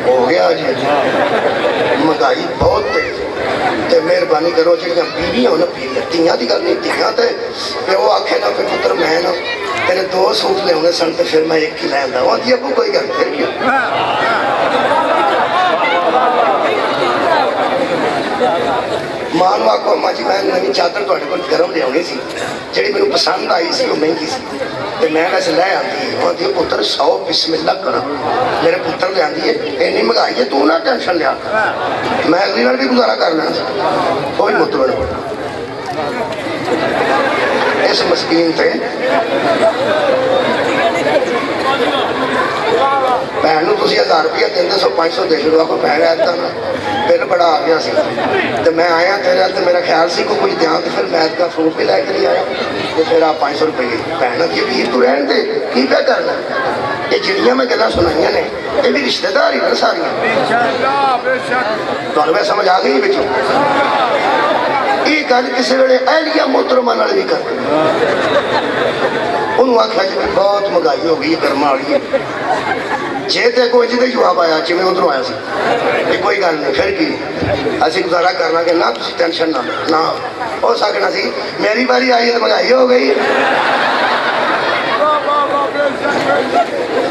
ہو گیا جی مہنگائی بہت تیز تے مہربانی کرو جڑیاں بیویاں ہو نا بیویاں تیاں دی گل نہیں تیاں تے پیو آکھے نا پھر پتر میں نا میرے 2 سوٹ لے ہونے سن تے پھر میں ایک ہی لیندا وہاں دی ابو کوئی گل پھر کیا مانو آکو اما جی میں نوی چادر تو اٹھے کو گرم لے ہونے سی جڑی میں پسند آئی سی وہ مہنگی سی تے میں ایسے لے آتی ہے وہاں دی پتر 100 بسم اللہ کرا میرے پتر لے آتی ہے اینی مگائی ہے تو نہ ٹینشن لیا میں اگلی بار بھی گزارا کر لینا کوئی مطمئن ہو اس مسکین تھے بہنوں تسی 1000 روپیہ دیندے 500 دے شروع کو پہن رہتا نا بل بڑا آ گیا سی تو میں آیا تیرے تو میرا خیال سی کو کچھ دیاں تو پھر میں کا فروٹ بھی لے کے نہیں آیا تو پھر آپ 500 روپئے پہنا کی بھی تو رہن دے کی پہ کرنا یہ جنیاں میں گلہ سنائیاں نے یہ بھی رشتہ داری نا ساریاں تو انہیں سمجھ آ گئی بچوں یہ گل کسی ویلے اہلیہ محترمہ نال بھی کر انہوں آکھا جی بہت مہنگائی ہو گئی گرما والی جیتے کوئی جیتے جواب آیا چی میں ادھروں آیا سی یہ کوئی گل نہیں پھر کی اسی گزارا کرنا کہ نہ تسی ٹینشن نہ ہو سکنا سی میری باری آئی تو مہنگائی ہو گئی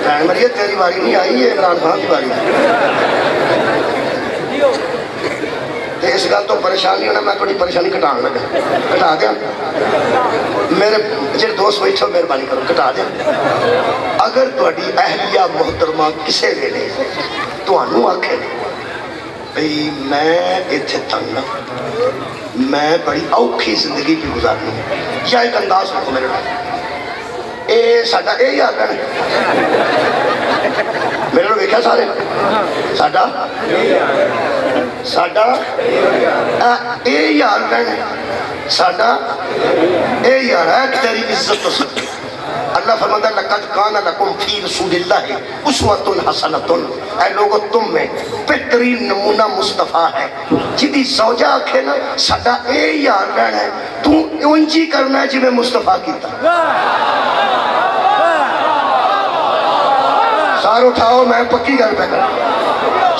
بہن مریے تیری باری نہیں آئی ہے عمران خان کی باری اس گل تو پریشانی ہونا میں تھوڑی پریشانی کٹان لگا کٹا دیا میرے جڑے دوست بیٹھو مہربانی کرو کٹا دیا اگر تہاڈی اہلیہ محترمہ کسے ویلے تہانوں آکھے بھئی میں ایتھے تنگ میں بڑی اوکھی زندگی کی گزارنی یا ایک انداز رکھو میرے نال اے ساڈا اے یار ہے میرے نال ویکھیا سارے ساڈا ساڈا اے یار کہنے ساڈا اے یار ہے تیری عزت تو سکتے اللہ فرماتا ہے لَقَدْ كَانَ لَكُمْ فِي رَسُولِ اللَّهِ أُسْوَةٌ حَسَنَةٌ اے لوگوں تم میں بہترین نمونہ مصطفیٰ ہے جدی زوجہ آکھے نا ساڈا اے یار کہنا ہے تو انجی کرنا ہے جی میں مصطفیٰ کیتا سار اٹھاؤ میں پکی گل پہ کرتا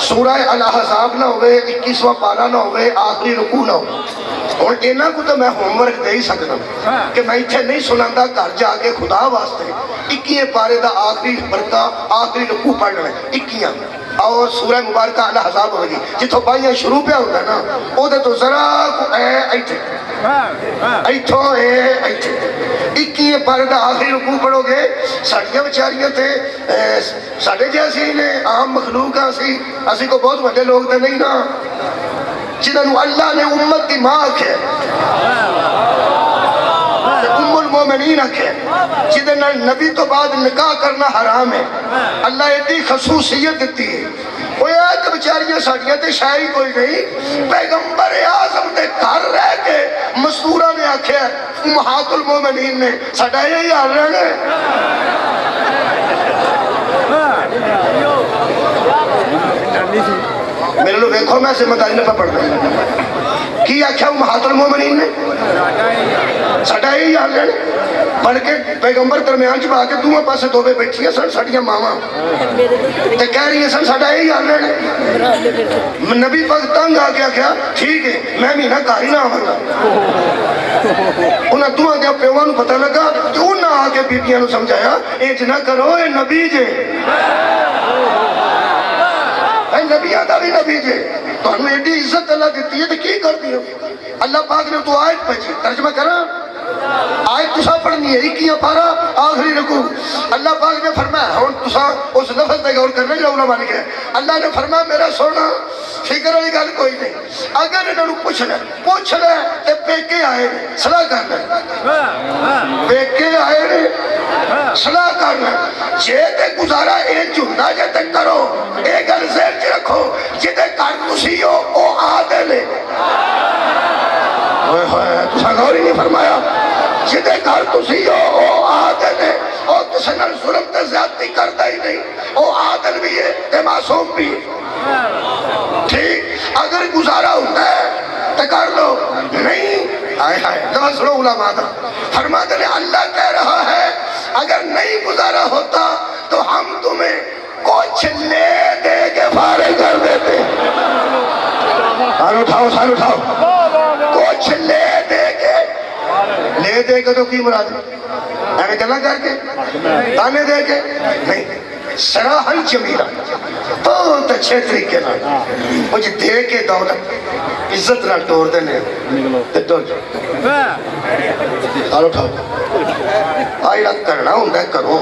سورہ الاحزاب نہ ہوئے 21واں پارہ نہ ہوئے آخری رکوع نہ ہوئے اور اینا کو تو میں ہوم ورک دے ہی سکتا کہ میں اتھے نہیں سناندہ گھر جا کے خدا واسطے 21 پارے دا آخری برکہ آخری رکوع پڑھ رہے ہیں 21 اور سورہ مبارکہ الاحزاب ہوگی جتوں بائیاں شروع پہ ہوتا ہے نا او دے تو ذرا کو اے ایتھے ایتھوں اے ایتھے 21 پارے دا آخری رکوع پڑھو گے ساڑھیاں بچاریاں تھے ساڑھے جیسی نے عام مخلوق آسی اسی کو بہت بڑے لوگ دے نہیں نا جنہوں اللہ نے امت کی ماں آکھے ام المومنین آکھے جنہوں نبی تو بعد نکاح کرنا حرام ہے اللہ ایتی خصوصیت دیتی ہے وہ یہ تو بچاریاں ساڑیاں تے شاعری کوئی نہیں پیغمبر اعظم دے گھر رہ کے مستورہ نے آکھے امہات المومنین نے ساڑھا یہ یار رہنے میرے لوگ دیکھو میں ذمہ داری نہ پڑھنا کی آخیا امہات المومنین نے ساڈا یہی حال ہے بڑھ کے پیغمبر درمیان چ پا کے دونوں پاسے دوویں بیٹھیاں سن ساڈیاں ماواں تے کہہ رہی سن ساڈا یہی حال ہے نبی پاک تنگ آ کے آخیا ٹھیک ہے میں مہینہ گھر ہی نہ آواں گا انہاں دونوں دے پیواں نوں پتہ لگا تے انہاں آ کے بیبییاں نوں سمجھایا انج نہ کرو اے نبی جے اے نبیاں دا بھی نبی جے تانوں ایڈی عزت اللہ دیتی ہے تے کی کردی ہو اللہ پاک نے تو آیت بھیجی ترجمہ کراں آیت تسا پڑھنی ہے اکیاں پارا آخری رکوع اللہ پاک نے فرمایا ہن تسا اس لفظ تے غور کرنا جو علماء نے کہا اللہ نے فرمایا میرا سونا فکر والی گل کوئی نہیں اگر انہوں پوچھ لے تے پیکے آئے نے صلاح کرنا پیکے آئے نے صلاح کرنا جے تے گزارا اے جھندا جے تے کرو اے گل ذہن چ رکھو جے تے کر تسی ہو او عادل ہے تسا غور ہی نہیں فرمایا جدے گھر تسی ہو او عادل ہے او تسے نال ظلم تے زیادتی کرتا ہی نہیں او عادل بھی ہے تے معصوم بھی ہے ٹھیک اگر گزارا ہوتا ہے تو کر لو نہیں آئے ہائے دعا سنو علماء دا فرماتے ہیں اللہ کہہ رہا ہے اگر نہیں گزارا ہوتا تو ہم تمہیں کچھ لے دے کے فارغ کر دیتے سال اٹھاؤ کچھ لے دے کے تو کی مراد ایویں گلا کر کے تانے دے کے نہیں سراحن جمیلہ بہت اچھے طریقے نہ مجھے دے کے دولت عزت نہ ٹور دینے تے ٹور سال اٹھاؤ آئی رکھ کرنا ہوں دے کرو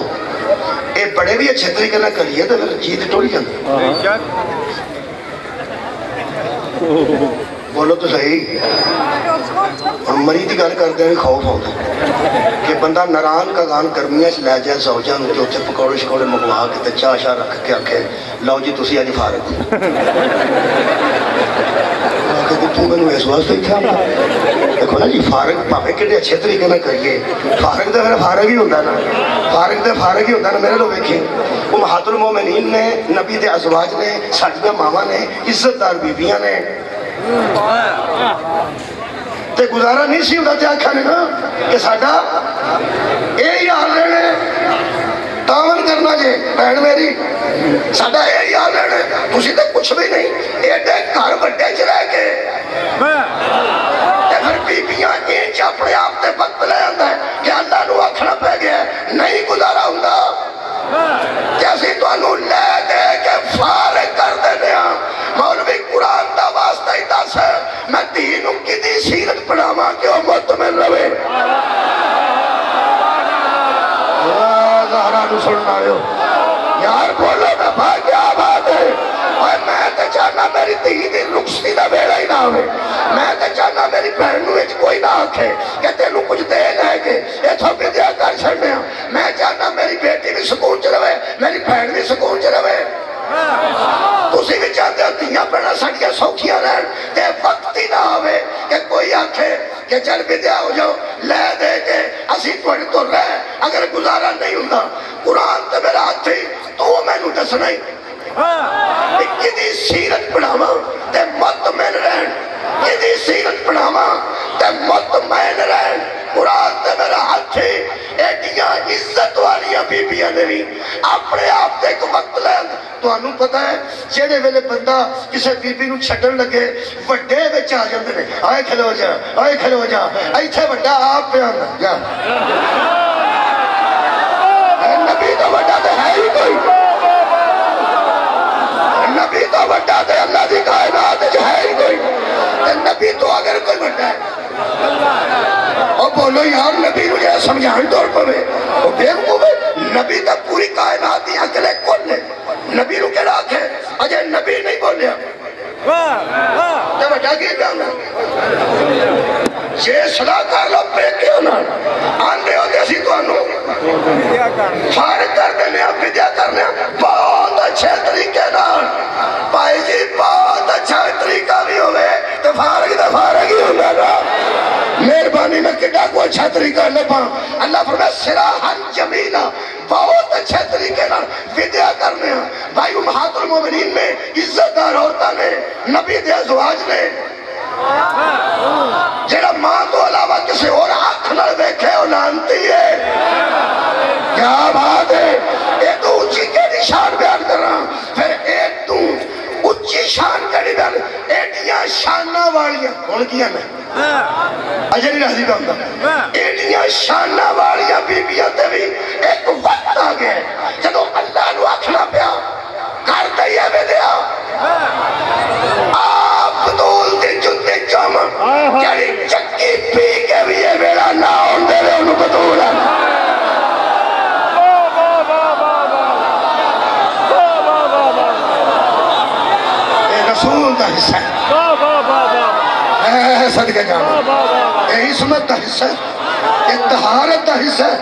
اے بڑے بھی اچھے طریقے نہ کریے تو پھر جیت ٹوڑی جاندے بولو تو صحیح ہم مریض گل کرتے ہیں خوف ہوتا کہ بندہ نران کا گان گرمیاں سے لے جائے زوجہ نو جو پکوڑے شکوڑے مگوا کے چاہ شاہ رکھ کے آکھے لو جی تسی آج فارغ کہ تو میں نے اس واسطے تھا دیکھو نا جی فارغ پاوے کتنے اچھے طریقے نہ کریے فارغ تو میرا فارغ ہی ہوتا ہے نا فارغ ہی ہوتا ہے نا میرے لوگ دیکھیں امہات المومنین نے نبی دے ازواج نے ساڈیاں ماواں نے عزت دار بیبیاں نے تے گزارا نہیں سی ہوتا تے آکھا نے نا کہ ساڈا اے حال رہنے تاون کرنا جے بہن میری ساڈا اے حال رہنے تسی تے کچھ بھی نہیں ایڈے گھر بڑے چ رہ کے تے پھر بیبیاں انج اپنے آپ تے وقت لے آندا ہے کہ اللہ نو آکھنا پے گیا نہیں گزارا ہوندا کہ اسی تانوں لے دے کے فارغ کر دینے ہاں مولوی قرآن دا واسطہ ہی دس ہے میں دین کی دی سیرت پڑھاواں کہ وہ مطمئن رہے زہرا نو سننا ہو یار بولو نا بھائی کیا بات ہے اور میں تے چاہنا میری دین دی رخصتی دا بیڑا ہی نہ ہوئے میں تے چاہنا میری بہنوں وچ کوئی نہ آکھے کہ تینوں کچھ دے لے کے ایتھوں بدیا کر چھڑنے ہاں میں چاہنا میری بیٹی بھی سکون چ رہے میری بہن بھی سکون چ رہے تسی بھی چاہتے ہو دیاں پڑھنا ساڑیاں سوکھیاں رہن تے وقت ہی نہ ہوئے کہ کوئی آکھے کہ چل بدیا ہو جاؤ لے دے کے اسی توڑ تو رہے اگر گزارا نہیں ہوتا قرآن تے میرا ہاتھ تھی تو میں نو دس نہیں کدی سیرت پڑھاواں تے مطمئن رہن کدی سیرت پڑھاواں تے مطمئن رہن قرآن تے میرا ہاتھ تھی ایڈیاں عزت والیاں بیبیاں نے بھی اپنے آپ تے ایک وقت لین تو انہوں پتہ ہے جیڑے ویلے بندہ کسے بیبی نو چھڑن لگے وڈے وچ آ جاندے نے آئے کھلو جا آئے کھلو جا ایتھے وڈا آپ پہ آندا جا نبی تو وڈا تے ہے ہی کوئی نبی تو وڈا تے اللہ دی کائنات ہے ہی کوئی نبی تو اگر کوئی وڈا ہے اور بولو یار نبی نو یہ سمجھان طور پر وہ بیوقوف ہے نبی تو پوری کائنات دی عقل کل ہے نبی نو کہہ رہا ہے اجے نبی نہیں بولیا جب اٹھا کے جانا یہ صلاح کر لو پیکے ہونا آندے ہوتے اسی تو انہوں فارغ کر دینے آپ بدیا کرنے بہت اچھے طریقے نال پائی جی بہت اچھا طریقہ بھی ہوئے تو فارغ ہی ہونا نا مہربانی میں کٹا کو اچھا طریقہ لپا اللہ فرمائے سراحن جمیلہ بہت اچھے طریقے نال بدیا کرنے بھائی امہات المومنین میں عزت دار عورتاں نے، نبی دے ازواج نے، جڑا ماں تو علاوہ کسی اور آنکھ نہ دیکھے وہ لانتی ہے۔ کیا بات ہے! ایک تو اونچی کے نشان بیان کر رہا ہوں، پھر ایک تو اونچی شان کے بیان، ایڈیاں شانہ والیاں کون کیا میں اجری راضی کا ہوتا، ایڈیاں شانہ والیاں بیبیاں تے بھی ایک وقت آ گیا جب اللہ نو آکھنا پیا کر دئیے میں دیا آپ دول دے جتے چم جڑی چکی پی کے بھی یہ بیڑا نہ ہون دے رہے انہوں بدولا اے رسول دا حصہ ہے، اے صدقہ جانا، اے عصمت دا حصہ ہے، اے طہارت دا حصہ ہے۔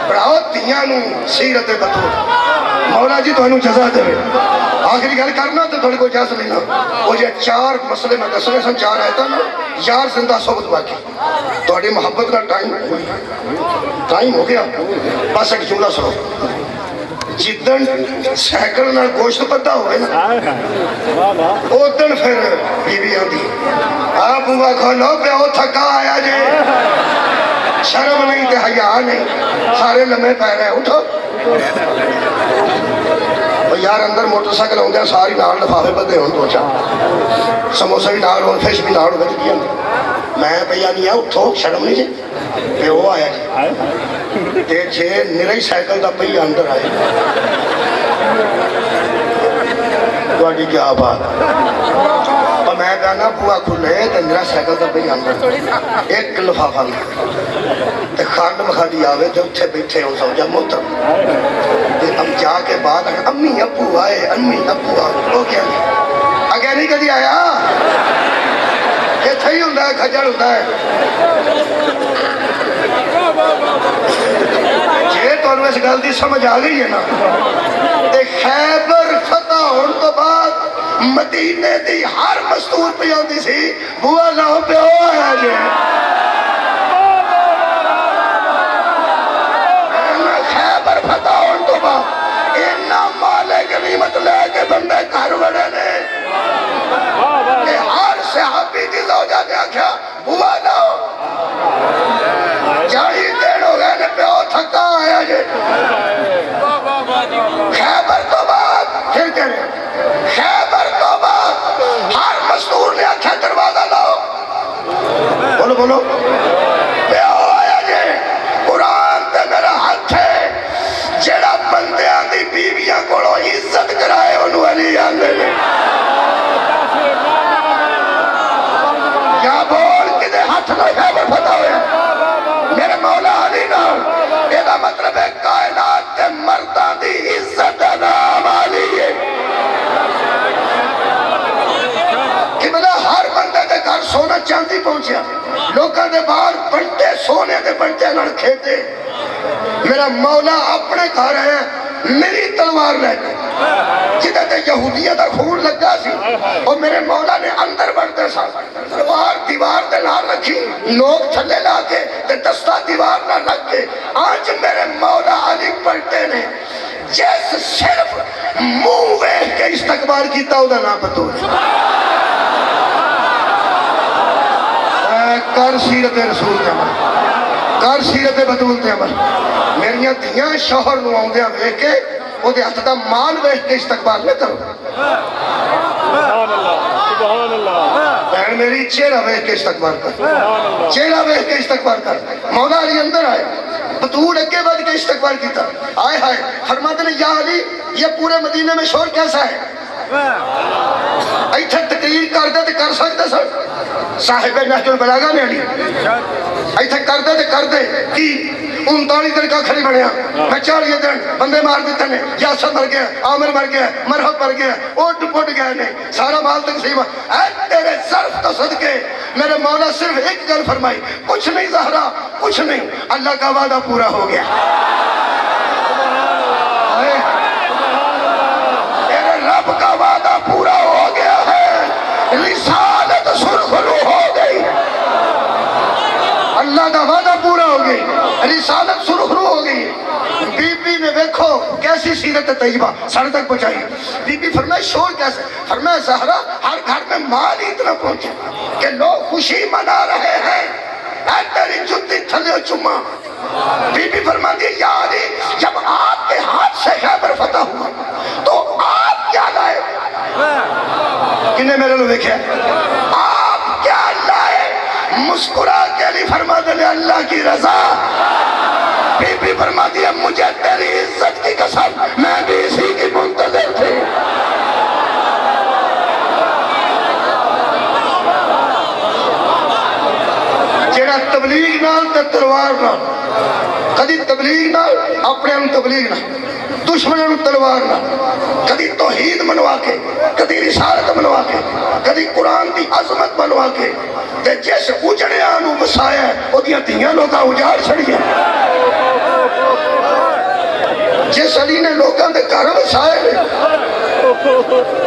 بڑھاؤ تیانو سیرت بطور مولا جی تو انہوں جزا دے آخری گل کرنا تو تھوڑے کو اجازت لینا، وہ جو 4 مسئلے میں دسنے سن 4 آئے تھا نا، یار زندہ صحبت باقی توڑی محبت کا ٹائم ہو گیا۔ بس ایک جملہ سنو، جدن سیکل نہ گوشت پتہ ہوئے نا اوتن پھر بی بی آن دی آپ ہوا کھولو پہ او تھکا آیا جے شرم نہیں تے حیاء نہیں، سارے لمحے پہ رہے اٹھو یار اندر موٹر سائیکل ہوں گے ساری نال لفافے بدے ہوں تو اچھا سموسے بھی نال ہوں فش بھی نال ہوں گے میں پہیا نہیں ہے اٹھو شرم نہیں جے پہ وہ آیا جی تے چھے نرائی سائیکل دا پہیا اندر آئے تو کیا بات اور میں کہنا بوا کھلے تے نرائی سائیکل دا پہیا اندر ایک لفافہ تے خاند مخالی آوے تے اتھے بیٹھے ہوں سمجھا محترم ہم جا کے بعد امی ابو آئے امی ابو آئے وہ کیا نہیں اگے نہیں کدی آیا یہ تھئی ہوندہ ہے کھجڑ ہوندہ ہے جے تو انہوں اس غلطی سمجھ آ گئی ہے نا تے خیبر فتح ہون تو بعد مدینے دی ہر مستور پہ آندی سی بوا لاؤ پہ ہو آیا جے خیبر فتح ہون تو بعد اینا مالے غنیمت لے کے بندے کار وڑے نے کہ ہر صحابی کی زوجہ نے آکھا بوا لاؤ جائی دین ہو گئے نے پیو تھکا آیا جے خیبر تو بعد پھر کہہ رہے خیبر تو بعد ہر مزدور نے آکھا دروازہ لاؤ بولو بولو پیو آیا جے قرآن تے میرا ہاتھ ہے جڑا بندیاں دی بیویاں کوڑو عزت کرائے انہوں علی آندے نے یا بول کدے ہاتھ نہ خیبر فتح ہوئے میرے مولا علی نام ایدہ مطلب ہے کائنات تے مردان دی عزت نام علی ہے کہ بلا ہر بندے دے گھر سونا چاندی پہنچیا لوکاں دے باہر بنٹے سونے دے بنٹے لڑکھے تھے میرا مولا اپنے گھر ہے میری تلوار لے گئے جدہ تے یہودیہ دا خون لگا سی اور میرے مولا نے اندر بڑھتے سا تلوار دیوار دے نہ رکھی لوگ تھلے لا کے تے دستہ دیوار نہ رکھ کے آج میرے مولا علی پڑھتے نے جیسے صرف منہ ویہ کے استقبال کیتا ہو دا نام بتو کر سیرت رسول تے عمل کر سیرت بطول تے عمل میریاں دیاں شوہر نو آؤں دیا وے کے وہ دے ہاتھ دا مال وے کے استقبال میں کرو بہن میری چہرہ وے کے استقبال کر چہرہ وے کے استقبال کر مولا علی اندر آئے بطول اگے بعد کے استقبال کیتا آئے ہائے فرماتے نے یا علی یہ پورے مدینہ میں شور کیسا ہے ایتھے تقریر کر دے کر سکتے سر صاحب نہج البلاغہ نے علی ایتھے کر دے کی 39 دن کا کھڑی بڑھیا میں 40 دن بندے مار دیتے ہیں یاسر مر گیا عامر مر گیا مرحب مر گیا اوٹ پوٹ گئے نے سارا مال تقسیم اے تیرے ظرف تو صدقے میرے مولا صرف ایک گل فرمائی کچھ نہیں زہرا کچھ نہیں اللہ کا وعدہ پورا ہو گیا تیرے رب کا وعدہ پورا ہو گیا ہے رسالت سرخرو ہو گئی اللہ کا وعدہ پورا ہو گئی رسالت سرخرو ہو گئی بی بی نے دیکھو کیسی سیرت طیبہ سر تک پہنچائی. بی بی فرمائے شور کیسے؟ فرمایا زہرا ہر گھر میں مال اتنا پہنچا کہ لوگ خوشی منا رہے ہیں. اے تیری جتی تھلے چما. بی بی فرماتی ہے یا علی جب آپ کے ہاتھ سے خیبر فتح ہوا تو آپ کیا لائے؟ کنے میرے لوگ دیکھے آپ کیا لائے؟ مسکرا کے علی فرماتے ہیں اللہ کی رضا. بی بی فرماتی ہے مجھے تیری عزت کی قسم میں بھی اسی کی منتظر تھی. جیڑا تبلیغ نال تے تلوار نال کدی تبلیغ نال اپنے ہم تبلیغ نال دشمنوں تلوار نال کدی توحید منوا کے کدی رسالت منوا کے کدی قرآن دی عظمت منوا کے تے جس اجڑیاں نو وسایا او دیاں دھیاں لوکاں اجاڑ چھڑیاں. جس علی نے لوکاں دے گھر وسائے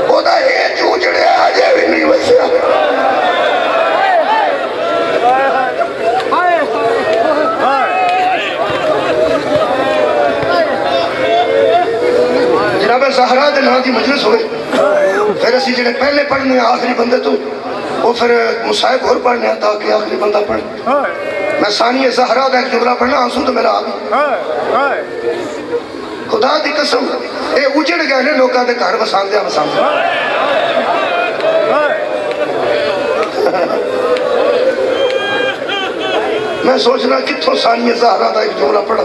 او دا ایک اجڑیا اجے بھی نہیں وسیا. جناب زہرا دے نام دی مجلس ہوئے پھر اسی جڑے پہلے پڑھنے آخری بندے تو وہ پھر مصاحب اور پڑھنے تاکہ آخری بندہ پڑھنے. میں ثانی زہرا دا ایک جملہ پڑھنا آنسو تو میرا آگئی. خدا دی قسم اے اجڑ گئے نے لوکاں دے گھر وساندے وساندے. میں سوچنا کتھوں ثانی زہرا دا ایک جملہ پڑھا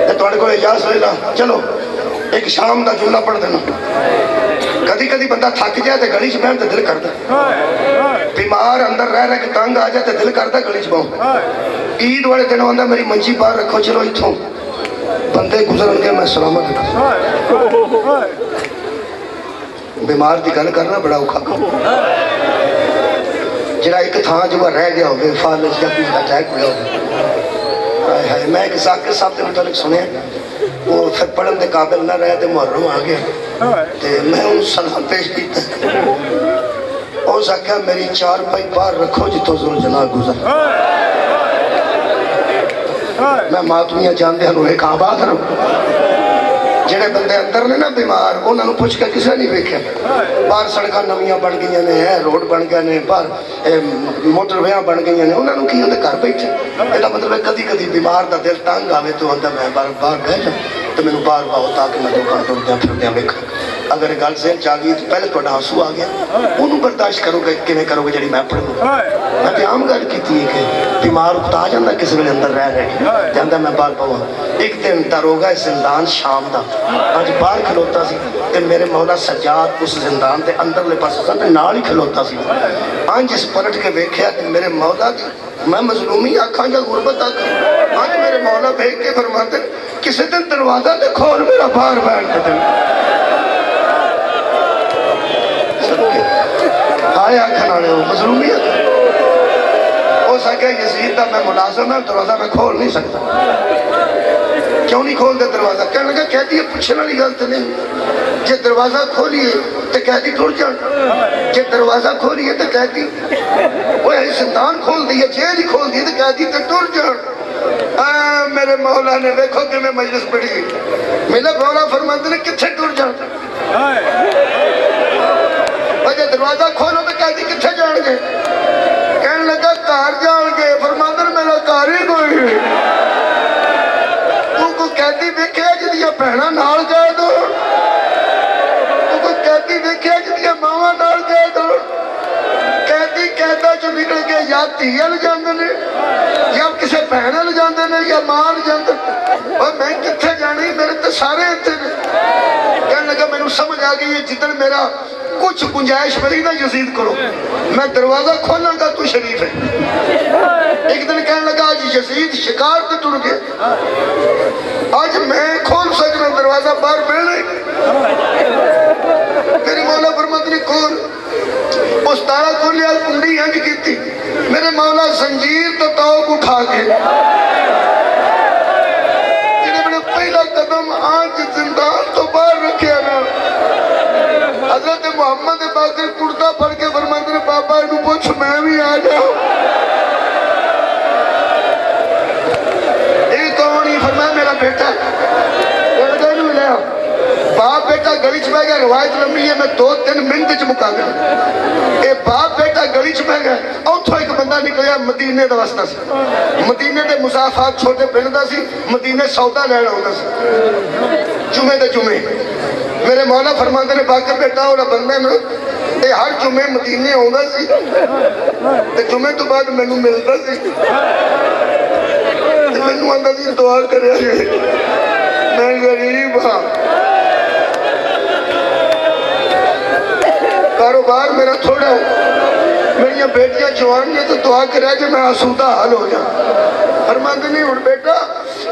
تے تواڈے کول اجازت لے لا چلو ایک شام دا جملہ پڑھ دینا. کدی کدی بندہ تھک جائے تے گلی چ بہن تے دل کردا. بیمار اندر رہ رہ کے تنگ آ جائے تے دل کردا گلی چ بہوں. عید والے دن آندا میری منجی باہر رکھو چلو اتھوں بندے گزرن کے میں سلامت رکھا. بیمار دی گل کرنا بڑا اوکھا کام. جڑا ایک تھان جو رہ گیا ہوگی فالج یا کوئی اٹیک ہوا ہوگی. میں ایک ذاکر صاحب کے متعلق سنے وہ پھر پڑھن دے قابل نہ رہے تے محرم آ گیا تے میں ان سلام پیش کیتا. اور ساکھا میری چار پائی باہر رکھو جتوں زور جنا گزر. میں ماتمیاں جاندے ہنو ایک آباد رہوں. جڑے بندے اندر نے نا بیمار انہوں نے پوچھ کے کسے نہیں ویکھے. باہر سڑکاں نویاں بن گئی نے روڈ بن گئے نے باہر موٹر ویاں بن گئی نے انہوں نے کی ہوتے گھر بیٹھے. یہ مطلب ہے کدی کدی بیمار دا دل تنگ آوے تو آندا میں باہر گئے جا تو میں باہر باہو تاکہ میں دکان ٹردیاں پھردیاں ویکھاں. اگر گل ذہن چ آ گئی تو پہلے تہاڈا آنسو آ گیا انہوں برداشت کرو گے کیویں کرو گے جڑی میں پڑھوں. میں تے عام گل کیتی ہے کہ بیمار اکتا جاندا کس ویلے اندر رہ کے جاندا میں باہر باہو. ایک دن داروغہ زندان شام دا اج باہر کھلوتا سی تے میرے مولا سجاد اس زندان دے اندرلے پاسے تے نال ہی کھلوتا سی. انج اس پلٹ کے ویکھیا کہ میرے مولا دی میں مظلومی آکھاں یا غربت آکھاں. انج میرے مولا بھیج کے فرماتے کسی دن دروازہ تے کھول میرا باہر بیٹھ کے آیا کھنانے ہو مظلومی ہے. ہو سکے یزید دا میں ملازم ہے دروازہ میں کھول نہیں سکتا. کیوں نہیں کھول دے دروازہ؟ کہنے لگا قیدی ہے پوچھنے والی غلط نہیں. جے دروازہ کھولیے تو قیدی ٹر جان. جے دروازہ کھولیے تو قیدی وہ زندان کھول دیے جیل ہی کھول دیے تو قیدی تو ٹر جان. میرے مولا نے دیکھو کہ میں مجلس پڑھی میرا مولا فرماتے نے کتھے ٹر جان. جے دروازہ کھولو تو قیدی کتھے جان گے؟ کہنے لگا کار جان گے. فرماتے نے میرا کار ہی کوئی کو قیدی ویکھیا جدیاں بہناں نال گئے دو. تو قیدی ویکھیا جدیاں ماواں نال گئے دو. قیدی قیداں چوں نکل کے یا دھی ول جاندے نے یا کسے بہن ول جاندے نے یا ماں ول جاندے. اور میں کتھے جانی میرے تے سارے اتنے نے. کہنے لگا مینوں سمجھ آ گئی ہے جدن میرا کچھ گنجائش ملی نا یزید کرو میں دروازہ کھولاں گا تو شریف ہے. ایک دن کہنے لگا آج یزید شکار تے ٹر گیا آج میں کھول سکنا دروازہ باہر بیٹھے. میری مولا فرماتے نے کھول. اس تارا کھولیا کنڈی ہنج کیتی میرے مولا زنجیر تو توق اٹھا کے جنہیں میں نے پہلا قدم آج زندان تو باہر رکھیا نا. حضرت محمد باقر کرتا پڑھ کے فرماتے نے بابا انہوں پوچھ میں بھی آ جاؤں. یہ کون ہی فرمایا میرا بیٹا گلی چ بہ گیا روایت لمبی ہے میں 2-3 منٹ چ مکا گیا اے باپ بیٹا گلی چ بہ گیا اوتھوں ایک بندہ نکلیا مدینے دا واسطہ سی مدینے دے مسافات چھوٹے پنڈ دا سی مدینے سودا لین آوندا سی جمعے دے جمعے میرے مولا فرماندے نے باقر بیٹا اوڑا بندہ نا اے ہر جمعے مدینے آوندا سی تے جمعے تو بعد مینوں ملدا سی تے مینوں آندا سی دعا کریا میں غریب ہاں کاروبار میرا تھوڑا میری بیٹیاں جوان نے تو دعا کریا کہ میں آسودہ حال ہو جاؤں فرماندے نہیں اڑ بیٹا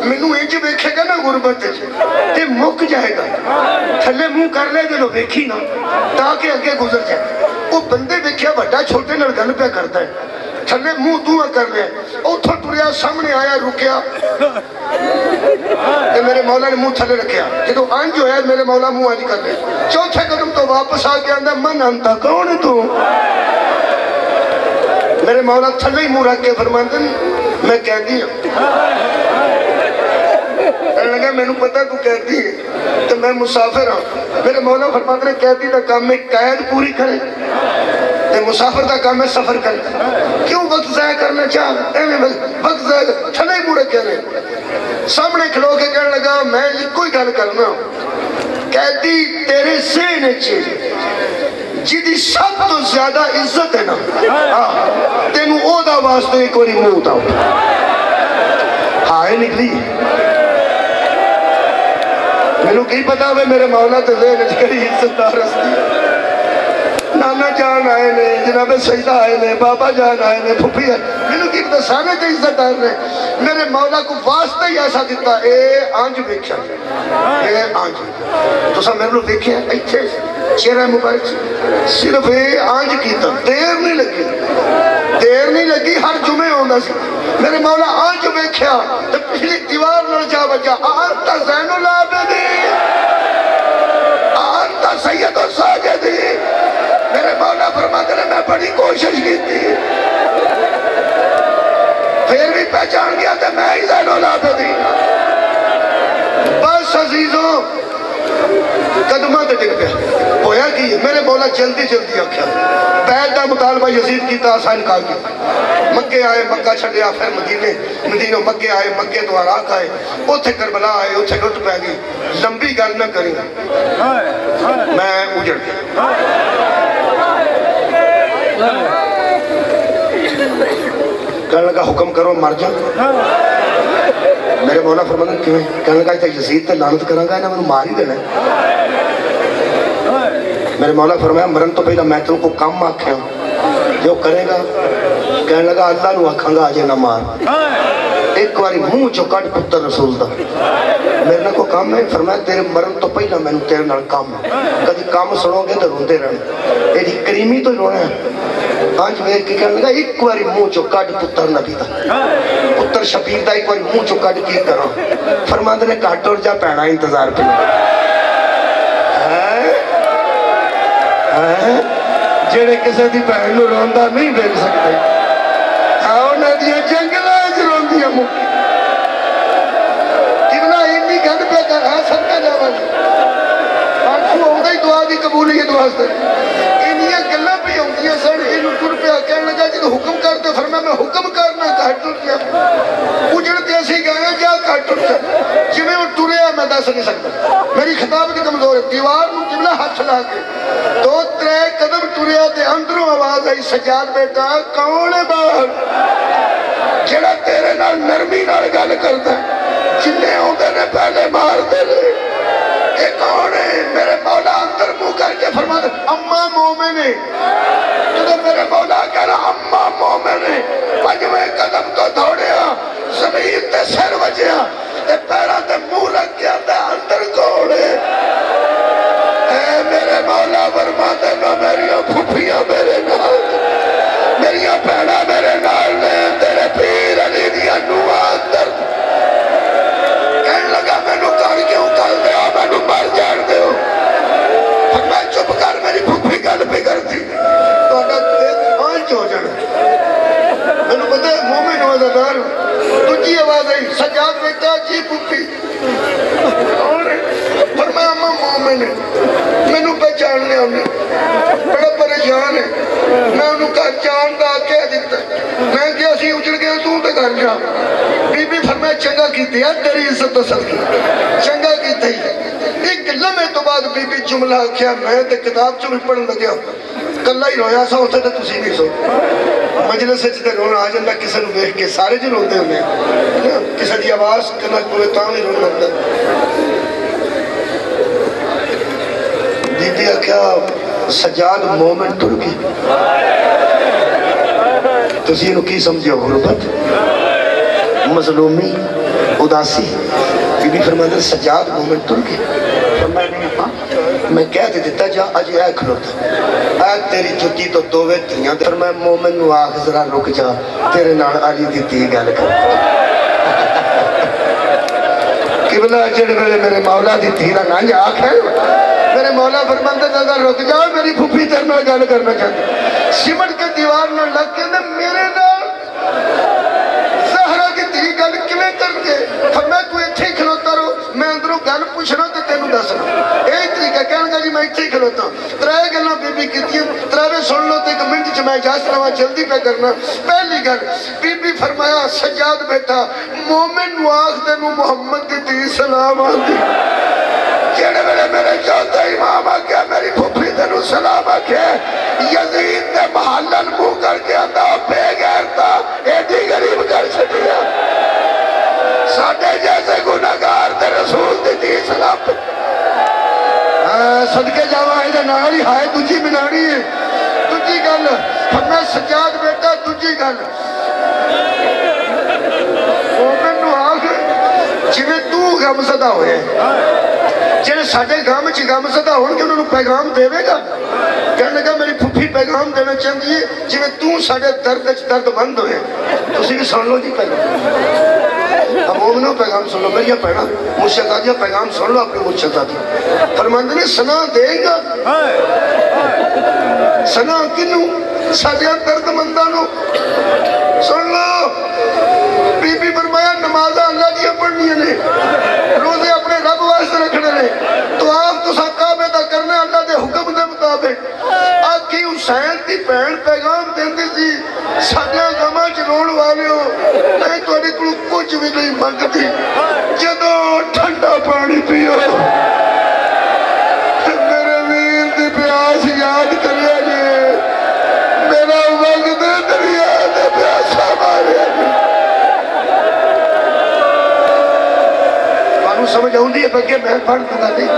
مینوں انج ویکھے گا نا غربت تے مک جائے گا تھلے منہ کر لے جلو ویکھی نا تاکہ اگے گزر جائے وہ بندے ویکھیا بڑا چھوٹے نال گل پہ کرتا ہے تھلے منہ دعا کر لے اوتھوں ٹریا سامنے آیا رکیا کہ میرے مولا نے منہ تھلے رکھیا جدو انج ہویا میرے مولا منہ انج کر لے چوتھے قدم تو واپس آ کے آندا من انتا کون ہے تو میرے مولا تھلے ہی منہ رکھ کے فرماندے میں قیدی ہوں کہنے لگا میں نے پتا تو قیدی ہے تو میں مسافر ہوں میرے مولا فرماندے نے قیدی دا کام میں قید پوری کرے تے مسافر دا کام میں سفر کرے کیوں وقت ضائع کرنا چاہ وقت ضائع تھلے ہی منہ رکھے سامنے کھلو کے کہنے لگا میں کوئی گل کرنا قیدی تیرے ذہن چ جیدی سب تو زیادہ عزت ہے نا تینوں او دا واسطے ایک واری منہ اٹھاؤ ہائے نکلی مینوں کی پتا ہوئے میرے مولا تے ذہن چ کئی عزت دار ہستی نانا جان آئے نے جناب سیدہ آئے نے بابا جان آئے نے پھپھی آئے مینوں کی پتا سارے تے عزت دار نے میرے مولا کو واسطہ ہی ایسا دیتا اے آنج ویکھیا اے آنج تو سا میرے لوگ دیکھیں ایتھے چہرہ مبارک صرف اے آنج کیتا دیر نہیں لگی ہر جمعے ہوندہ سی میرے مولا آنج ویکھیا تو پچھلی دیوار نہ جا بچا آنتا زین العابدین آنتا سید الساجدین میرے مولا فرماتے نے میں بڑی کوشش کی تھی پھر بھی پہچان گیا تھا میں ہی زین العابدین بس عزیزوں قدمہ تے ٹک پیا ہویا کی میرے مولا جلدی آکھیا بیعت دا مطالبہ یزید کیتا آسان کار کیا مکے آئے مکہ چھڑیا پھر مدینہ مکے آئے مکے تو عراق آئے اوتھے کربلا آئے اوتھے لٹ پہ گئی لمبی گل نہ کریں میں اجڑ گیا کہنے لگا حکم کرو مر جا میرے مولا فرمانا کیوں کہنے لگا یزید تے لعنت کرانگا انہاں میں مار ہی دینا میرے مولا فرمایا مرن تو پہلا میں تم کو کام آکھیں جو کرے گا کہنے لگا اللہ نو آکھاں گا آجے نہ مار ایک باری منہ چکٹ پتر رسول دا میرے کو کام ہے فرمایا تیرے مرن تو پہلا میں نے تیرے نال کام کدی کام سنو گے تو روندے رہنے ایڈی کریمی تو رونا ہے آج میں کہنے لگا ایک باری منہ چکٹ پتر نبی دا پتر شبیر دا ایک باری منہ چکٹ کی کرو فرماندے نے کاٹ اور جا پہنا انتظار پہ جڑے کسے دی بہن نو روندا نہیں دیکھ سکتے انہاں دی جنگلاں وچ روندیاں مکی کتنا اتنی گند پہ کر صدقہ جاواں آنسو اوندا ہی دعا دی قبولیت واسطے انہیاں گلاں پہ ہوندیاں سن اینو ٹر پیا کہنے لگا جے حکم کر تے فرمایا میں حکم کرنا گھٹ ٹر گیا اجڑتے اسی گئے جا گھٹ ٹر گیا جویں وہ ٹریا میں دس نہیں سکتا میری خطاب کی کمزور ہے دیوار نو قبلہ ہاتھ لا کے 2-3 قدم ٹریا تے اندروں آواز آئی سجاد بیٹا کون ہے باہر جڑا تیرے نال نرمی نال گل کردا ہے جنے اوندے نے پہلے مار دے اے کون ہے میرے مولا اندر منہ کر کے فرماتا اما مومن ہے جب میرے مولا کہہ رہا اما مومن ہے پنجویں قدم تو دوڑیا زمین تے سر وجیا تے پیرا تے منہ لگ گیا تے اندر کوڑے اے میرے مولا فرماتے نہ میریاں پھپھیاں میرے نال میریاں پیڑا میرے نال نے تیرے پیر علی دیا نوہ اندر کہنے لگا میں نو کر کیوں کر دیا میں نو مر جان دے ہو میں چپ کر میری پھپھی گل پہ کر دی مومن ہے مینوں پہچان لیا انہیں بڑا پریشان ہے میں انہوں کا جان دا کہہ دیتا میں کیا سی اجڑ گیا تو تے گھر جا بی بی فرمایا چنگا کیتے ہے تیری عزت تو سب کی چنگا کیتے ہی ایک لمحے تو بعد بی بی جملہ کیا میں تے کتاب چوں بھی پڑھن لگیا کلا ہی رویا سا ہوتا تے تسی نہیں سو مجلس وچ تے رونا آ جاندا کسے نوں ویکھ کے سارے جو روندے ہوندے کسے دی آواز کنا کوئی تاں نہیں رونا ہوندا بی بی آکھیا سجاد مومن ٹر گئی تسی انہوں کی سمجھے غربت مظلومی اداسی بی بی فرمایا سجاد مومن ٹر گئی فرمایا نہیں ہاں میں کہہ دیتا جا اج اے کھلوتا اے تیری جتی تو دووے تھیاں فرمایا مومن نو آخ ذرا رک جا تیرے نال علی دی تی گل کر قبلہ جڑ ویلے میرے مولا دی تی دا نہ آخ ہے میرے مولا فرماندے ذرا رک جا میری پھوپھی تیرے نال گل کرنا چاہتی سمٹ کے دیوار نہ لگ کے میرے نال زہرا کی تی گل کیویں کر کے فرمایا تو ایتھے کھلوتا رہو میں اندروں گل پوچھنا تے تینوں دسنا یہی طریقہ کہنے گا جی میں ایتھے کھلوتا ترے گلاں بی بی کیتیاں تراوے سن لو تے ایک منٹ چ میں اجازت لواں جلدی پہ کرنا پہلی گل بی بی فرمایا سجاد بیٹا مومن نو آخ تینوں محمد دی تی سلام آندی جڑے ویلے میرے چوتھا امام آکھیا میری پھوپھی تینوں سلام آکھے یزید نے محلن منہ کر کے آتا بے غیرتا ایڈی غریب کر چھٹیا ساڑھے جیسے گناہگار تے رسول دی سلام صدقے جاواں ہے ناڑی ہائے تجھی بناڑی ہے تجھی گل ہمیں سجاد بیٹا تجھی گل مومن نو آگ جویں تو غم زدہ ہوئے جنہیں ساڑھے غم چی غم زدہ ہون کہ انہوں نے پیغام دے گا کہنے لگا میری پھوپھی پیغام دینا چاہتی ہے جویں تو ساڑھے درد مند ہوئے تسی بھی سن لو جی پیغام اب مومنوں پیغام سن لو میری پہنا مرشدادیہ پیغام سن لو اپنے مرشدادیہ فرماندے نے سنا دے گا سنا کنوں ساڑھے درد مندانوں سن لو بی بی فرمایا نمازہ اللہ دیا پڑھنی نے روزے اپنے رب واسطے رکھنے نے تو آپ تو سا کعبے دا کرنے اللہ دے حکم دے مطابق آکھی حسین دی بہن پیغام دیندی سی ساڑھے غمہ چرون والے ہو میں تو انہیں کچھ بھی نہیں مانگتی جدو ٹھنڈا پانی پیو میرے ویر دی پیاس یاد کریا جی میرا وقت دریا دے پیاسا ماریا جی مانو سمجھ آؤں دی بگے میں پڑھ دوں نہیں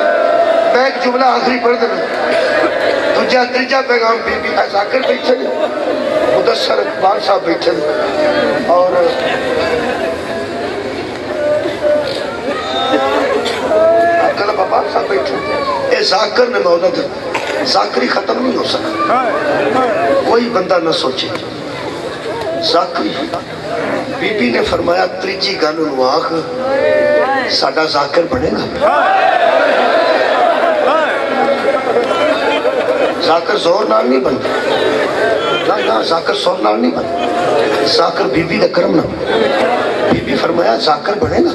میں ایک جملہ آخری پڑھ دوں تجھا تیجا پیغام بی بی ذاکر بیٹھے مدثر اقبال صاحب بیٹھے اور اکل بابا صاحب بیٹھے اے ذاکر نے مولد ذاکری ختم نہیں ہو سکا کوئی بندہ نہ سوچے ذاکری بی بی نے فرمایا تریجی گالو نواخ ساڑھا ذاکر بنے گا ذاکر زور نال نہیں بنتا نا ذاکر زور نال نہیں بنتا ذاکر بی بی دے کرم نہ بی بی فرمایا ذاکر بنے گا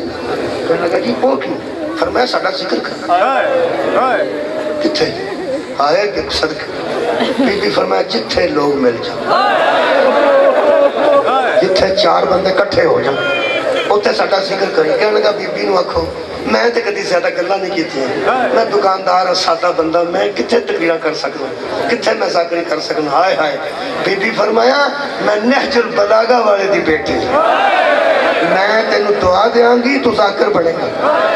کہنے لگا جی وہ کیوں فرمایا ساڑھا ذکر کرنا کتھے آئے ایک صدقہ بی بی فرمایا جتھے لوگ مل جائیں جتھے چار بندے کٹھے ہو جائیں اتھے ساڑھا ذکر کریں کہنے لگا بی بی نو آکھو میں تے کدی زیادہ گلہ نہیں کیتی ہیں میں دکاندار سادہ بندہ میں کتھے تقریرہ کر سکنا کتھے میں ذاکری کر سکنا ہائے ہائے بی بی فرمایا میں نہج البلاغہ والے دی بیٹے میں تینو دعا دیاں گی تو ذاکر بڑھے گا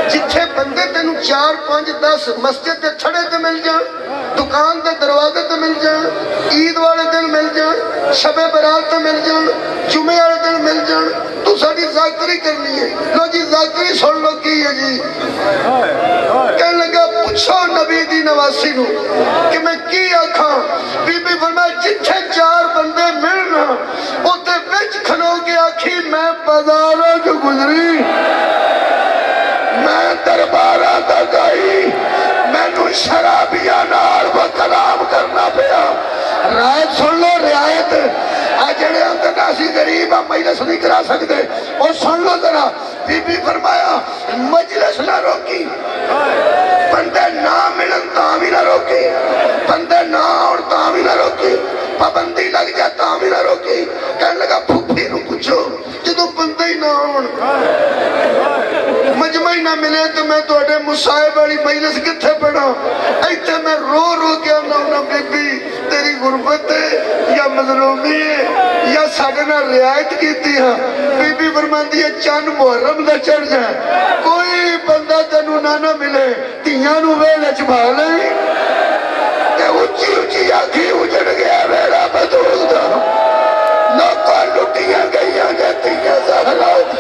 جتھے بندے تینو 4 5 10 مسجد دے چھڑے تے مل جائیں دکان دے دروازے تے مل جائیں عید والے دن مل جائیں شب برات تے مل جائیں جمعے والے دن مل جائیں تو ساڑی ذاکری کرنی ہے لو جی ذاکری سن لو کی ہے جی کہنے لگا پوچھو نبی دی نواسی نو کہ میں کی آکھاں بی بی فرمایا جتھے 4 بندے ملنا اوتے وچ کھلو کے آکھی میں بازاروں جو گزری میں دربارہ دا گئی میں نو شرابیاں نال وہ کلام کرنا پیا رائت سن لو رعایت جڑے اندر ناسی غریب ہم مجلس نہیں کرا سکتے اور سن لو ذرا بی بی فرمایا مجلس نہ روکی بندے نہ ملن تاں بھی نہ روکی بندے نہ اور تاں بھی نہ روکی پابندی لگ جا تاں بھی نہ روکی کہنے لگا پھوپھی نو پوچھو جدو بندے ہی نہ ہون مجمع ہی نہ ملے تو میں تو اڈے مصائب والی مجلس کتھے پڑھا ایتھے میں رو رو کے آنا بی بی تیری غربت ہے یا مظلومی ہے یا ساڑھے نہ رعایت کیتی ہے بی بی فرماندی ہے چند محرم دا چڑھ جائے کوئی بندہ تنو نہ ملے تیاں نو ویلے چھپا لیں کہ اچھی اچھی آنکھی اجڑ گیا میرا بدول دا لوکاں لٹیاں گئیاں جاتیاں زہرات